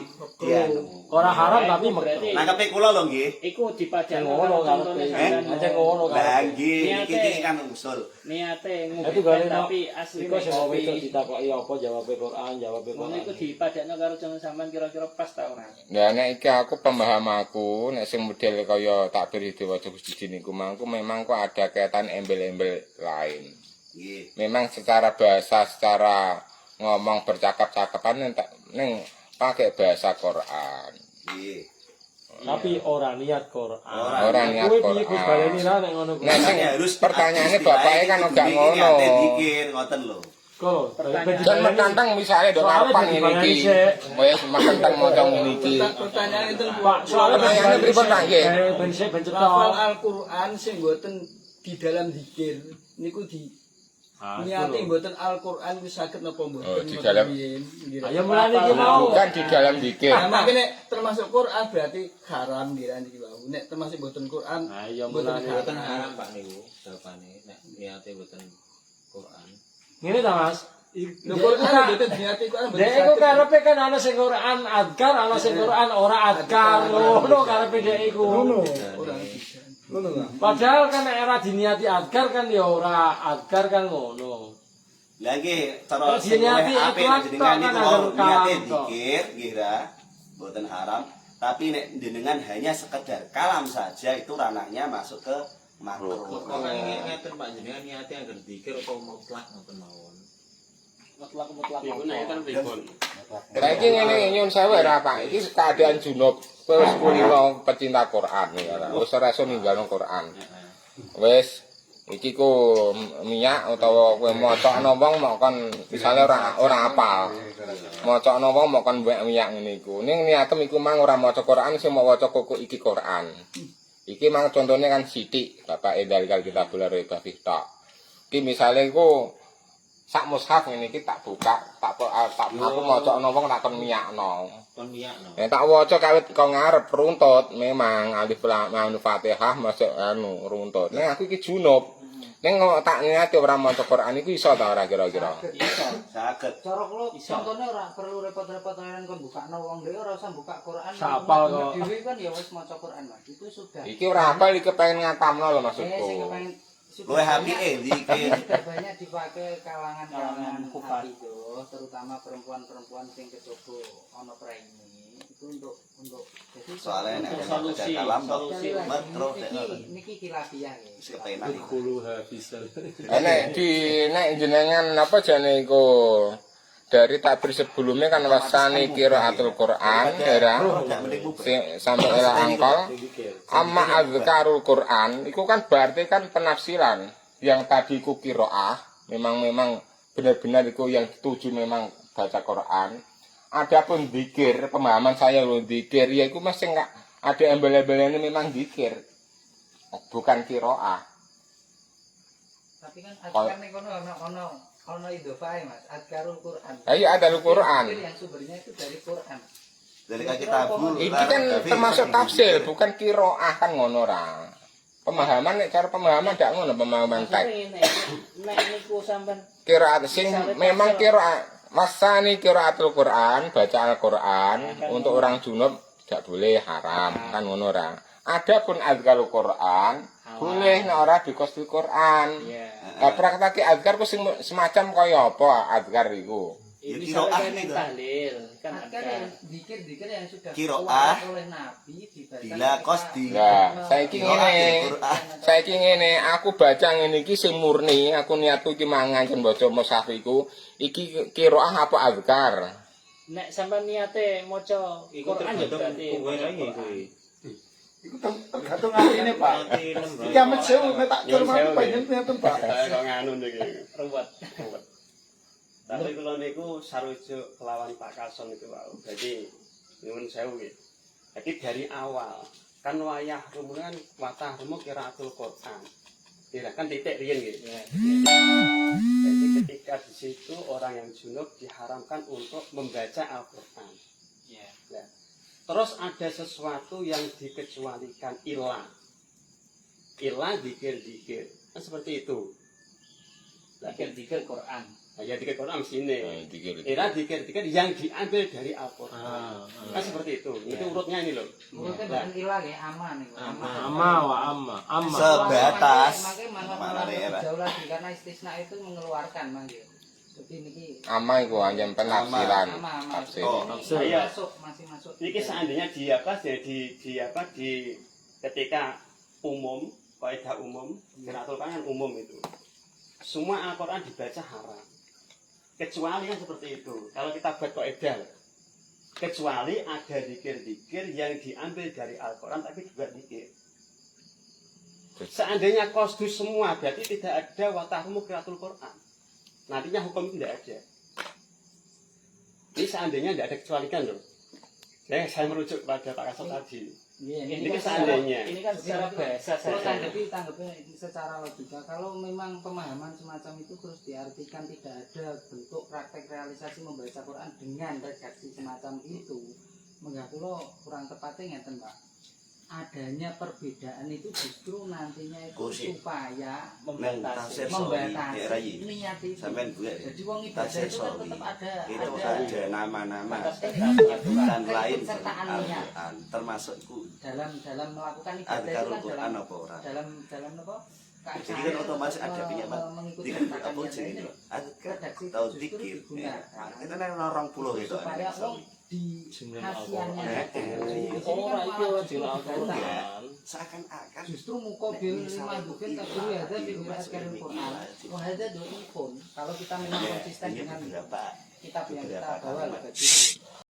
[SPEAKER 1] Ora haram tapi
[SPEAKER 2] berarti
[SPEAKER 10] nangkepe kula lho nggih.
[SPEAKER 2] iku dipadakno
[SPEAKER 1] Ngono
[SPEAKER 2] karo
[SPEAKER 1] kan.
[SPEAKER 2] contone sampean.
[SPEAKER 1] Aja ngono
[SPEAKER 10] Lah
[SPEAKER 1] kan.
[SPEAKER 10] nggih, iki kan usul.
[SPEAKER 2] Niate
[SPEAKER 1] Itu gale
[SPEAKER 2] tapi
[SPEAKER 1] Iku sing
[SPEAKER 2] asline
[SPEAKER 1] wedok ditakoki apa jawabe Quran, jawabe
[SPEAKER 2] Wong
[SPEAKER 1] Quran.
[SPEAKER 2] iku dipadakno karo contone sampean kira-kira pas ta ora?
[SPEAKER 6] Nah, nek iki aku pemahamanku, nek sing model kaya takbir diwaca Gusti niku mangku memang kok ada kaitan embel-embel lain.
[SPEAKER 10] Nggih.
[SPEAKER 6] Memang secara bahasa, secara ngomong bercakap-cakapan ning pakai bahasa Quran.
[SPEAKER 10] Nggih.
[SPEAKER 1] Tapi ora niat Quran.
[SPEAKER 6] Ora niat
[SPEAKER 1] Kuwi piye
[SPEAKER 6] Quran.
[SPEAKER 1] baleni ra nek ngono kuwi.
[SPEAKER 6] Nek sing pertanyaane bapake kan enggak ngono.
[SPEAKER 10] Dikir ngoten lho.
[SPEAKER 1] Kalau
[SPEAKER 6] Jan kantang misale do kapan ngene iki. Wis kantang maca ngene iki.
[SPEAKER 9] Pertanyaan itu
[SPEAKER 1] Pak, soalnya
[SPEAKER 6] Pertanyaane pripun Pak nggih?
[SPEAKER 1] ben cetok.
[SPEAKER 9] lafal Al-Qur'an sing mboten di dalam zikir niku di niati mboten Al-Qur'an wis saged napa mboten.
[SPEAKER 6] Oh, di dalam-
[SPEAKER 1] Ayo mulane iki mau.
[SPEAKER 6] Bukan di dalam dikir.
[SPEAKER 9] Nah, makanya termasuk Quran berarti haram kira niki wau. Nek termasuk mboten Quran
[SPEAKER 1] Ayo
[SPEAKER 9] mboten
[SPEAKER 1] mulane.
[SPEAKER 3] Mboten haram Pak niku jawabane nek niate mboten Quran.
[SPEAKER 1] Ngene ta Mas?
[SPEAKER 9] Lho Quran mboten niati Quran mboten.
[SPEAKER 1] Dek iku karepe kan ana sing Quran adkar, ana sing Quran ora adkar. Ngono karepe dek iku.
[SPEAKER 9] Ora bisa.
[SPEAKER 1] Padahal kan nek ora diniati adkar kan ya ora adkar kan ngono.
[SPEAKER 10] Lah nggih,
[SPEAKER 1] Kalau
[SPEAKER 10] cara sing
[SPEAKER 1] diniati
[SPEAKER 10] luwih apik
[SPEAKER 1] ikhlas
[SPEAKER 10] jenengan
[SPEAKER 1] tok
[SPEAKER 10] niku
[SPEAKER 1] kan
[SPEAKER 10] mau
[SPEAKER 1] agar
[SPEAKER 10] niate
[SPEAKER 1] kalam tok.
[SPEAKER 10] zikir nggih ra, mboten haram. Tapi nek jenengan hanya sekedar kalam saja itu ranahnya masuk ke makruh.
[SPEAKER 3] Kok ngeten Pak jenengan niate angger zikir apa mutlak ngoten mawon.
[SPEAKER 8] mutlak
[SPEAKER 7] Iku nek kan pripun?
[SPEAKER 6] Saiki ngene nyun sewu ra Pak. Iki keadaan junub. Wis kulino pecinta Quran ya. Wis ora iso ninggalno Quran. Wis iki ku minyak utawa kowe macokno wong mok kon misale ora apal. Macokno wong mok kon mbek minyak ngene iku. Ning niatem iku mang ora maca Quran sing mau waca kok iki Quran. Iki mang contohnya kan sithik Bapak Edal Kitabul Arifah tok. Iki misale iku sak mushaf ngene iki tak buka, aku macokno wong tak kon miyakno.
[SPEAKER 3] Kon miyakno.
[SPEAKER 6] Nek tak waca kawit kok ngarep runtut, memang alif lam Fatihah masuk anu runtut. Nek aku iki junub. Nek tak niate ora maca Quran iku iso ta ora kira-kira?
[SPEAKER 10] Saged.
[SPEAKER 8] Cara kula contohnya ora perlu repot-repot kan kon bukakno wong dhewe ora usah buka Quran.
[SPEAKER 1] Sapal kok.
[SPEAKER 8] Dhewe kan ya wis maca Quran Mas. Itu sudah.
[SPEAKER 6] Iki ora apal iki pengen ngatamno lho
[SPEAKER 8] Sing
[SPEAKER 6] maksudku.
[SPEAKER 8] kepengen
[SPEAKER 10] Luwih apike zikir.
[SPEAKER 8] sudah banyak dipakai kalangan kufar itu, terutama perempuan-perempuan sing kecoba ana praine itu untuk jadi
[SPEAKER 10] Soalnya nek
[SPEAKER 2] Solusi,
[SPEAKER 10] kalam
[SPEAKER 2] solusi.
[SPEAKER 10] makruh nek ngoten.
[SPEAKER 8] niki kilafiah ya.
[SPEAKER 10] Wis kepenak.
[SPEAKER 6] Nek jenengan apa jane iku dari takbir sebelumnya kan wasani qiraatul Quran era sampai era angkol amma azkarul Quran itu kan berarti kan penafsiran yang tadi ku qiraah memang benar-benar itu yang dituju memang baca Quran. Adapun zikir pemahaman saya loh zikir ya itu masih enggak ada embel-embelnya memang zikir bukan qiraah.
[SPEAKER 8] Tapi kan adkar ning kono ono idofae Mas, adkarul Quran.
[SPEAKER 6] Ayo ada Al-Quran.
[SPEAKER 8] Yang sumbernya itu dari Quran.
[SPEAKER 10] Dari kitabul.
[SPEAKER 6] Ini kan termasuk tafsir, bukan qiraah kan ngono ra. Pemahaman nek cara pemahaman ndak ngono pemahaman teks.
[SPEAKER 2] Nek niku sampean
[SPEAKER 6] Qiraat sing memang qiraat wasani qiraatul Quran, baca Al-Quran untuk orang junub tidak boleh haram kan ngono ra. Adapun azkarul Quran boleh nek ora dikostil Quran. Lah praktek azkar ku semacam kaya apa azkar iku?
[SPEAKER 2] ini
[SPEAKER 10] Kiroah
[SPEAKER 2] sampean
[SPEAKER 10] nih, Kak.
[SPEAKER 2] tahlil kan
[SPEAKER 8] Adkar yang zikir-zikir yang sudah
[SPEAKER 10] Kiroah
[SPEAKER 8] oleh Nabi dibaca.
[SPEAKER 10] bila qasdi.
[SPEAKER 6] Lah saiki ngene, aku baca ngene iki sing murni, aku niatku iki mangan baca mushaf iku, iki qiraah apa azkar?
[SPEAKER 2] nek sampean niate maca Quran ya berarti
[SPEAKER 5] Iku tergantung atine Pak. Iki amet sewu nek tak curmati panjenengan ngeten Pak.
[SPEAKER 7] Kok nganu niki.
[SPEAKER 2] ruwet.
[SPEAKER 7] Tapi kula niku sarujuk kelawan Pak Kason itu wau. Jadi nyuwun sewu nggih. Jadi dari awal kan wayah rumunan watah rumu qiraatul Quran. Kira kan titik riyen nggih. Jadi ketika di situ orang yang junub diharamkan untuk membaca Al-Qur'an.
[SPEAKER 2] Ya.
[SPEAKER 7] Nah, terus ada sesuatu yang dikecualikan ilah zikir kan seperti itu.
[SPEAKER 2] Zikir Quran.
[SPEAKER 7] Nah, ya zikir Quran sini.
[SPEAKER 6] Zikir.
[SPEAKER 7] Zikir yang diambil dari Al-Qur'an. Kan seperti itu. Itu urutnya ini loh.
[SPEAKER 8] Urutnya bukan ilah ya, aman nih.
[SPEAKER 1] Amma.
[SPEAKER 10] Sebatas.
[SPEAKER 8] Makanya
[SPEAKER 10] Mana daerah.
[SPEAKER 8] jauh lagi karena istisna itu mengeluarkan manggil. Tapi niki
[SPEAKER 6] Ama iku anjen penafsiran. Tafsir.
[SPEAKER 8] masih masuk.
[SPEAKER 7] Ini seandainya di ketika umum, kaidah umum, qiraatul Quran umum itu. Semua Al-Qur'an dibaca haram. Kecuali kan seperti itu. Kalau kita buat kaidah, kecuali ada zikir-zikir yang diambil dari Al-Qur'an tapi juga zikir. Seandainya qasdu semua berarti tidak ada watahmu qiraatul Quran. nantinya hukum itu tidak ada. Ini seandainya tidak ada kecualikan loh. Saya merujuk pada Pak Kasat tadi. Ini kan seandainya.
[SPEAKER 2] Ini kan secara bahasa
[SPEAKER 8] Kalau
[SPEAKER 2] saja.
[SPEAKER 8] tanggapi secara logika, kalau memang pemahaman semacam itu terus diartikan tidak ada bentuk praktek realisasi membaca Quran dengan redaksi semacam itu, mengaku kurang tepatnya ngeten Pak. Adanya perbedaan itu justru nantinya itu supaya
[SPEAKER 10] tafsir
[SPEAKER 8] membatasi niat itu.
[SPEAKER 10] sampean gue
[SPEAKER 8] Jadi wong ibadah
[SPEAKER 10] tafsir
[SPEAKER 8] itu kan
[SPEAKER 10] sawi
[SPEAKER 8] tetap ada
[SPEAKER 10] itu ada nama-nama
[SPEAKER 8] dan
[SPEAKER 10] lain
[SPEAKER 8] sertaan niat
[SPEAKER 10] Al-Quran termasuk ku
[SPEAKER 8] dalam melakukan ibadah itu
[SPEAKER 10] Adkarul
[SPEAKER 8] kan
[SPEAKER 10] Quran apa ora
[SPEAKER 8] dalam apa?
[SPEAKER 10] jadi kan otomatis ada pinjaman
[SPEAKER 8] mengikuti
[SPEAKER 10] dikit
[SPEAKER 8] sertaan
[SPEAKER 10] apa
[SPEAKER 8] niat
[SPEAKER 10] jenenge
[SPEAKER 8] ini
[SPEAKER 10] adkar
[SPEAKER 8] redaksi
[SPEAKER 10] tau
[SPEAKER 8] justru
[SPEAKER 10] dikir
[SPEAKER 8] digunakan
[SPEAKER 10] itu kan orang pulau itu
[SPEAKER 8] supaya wong di hasiannya
[SPEAKER 1] Ora iki wajib Al-Qur'an.
[SPEAKER 10] seakan-akan
[SPEAKER 8] justru mukobil lima bukan kabul ada di askarul Quran wahada doifun kalau kita memang konsisten dengan
[SPEAKER 10] beberapa
[SPEAKER 8] kitab yang kita
[SPEAKER 10] beberapa
[SPEAKER 8] bawa
[SPEAKER 10] kalimat.
[SPEAKER 8] berarti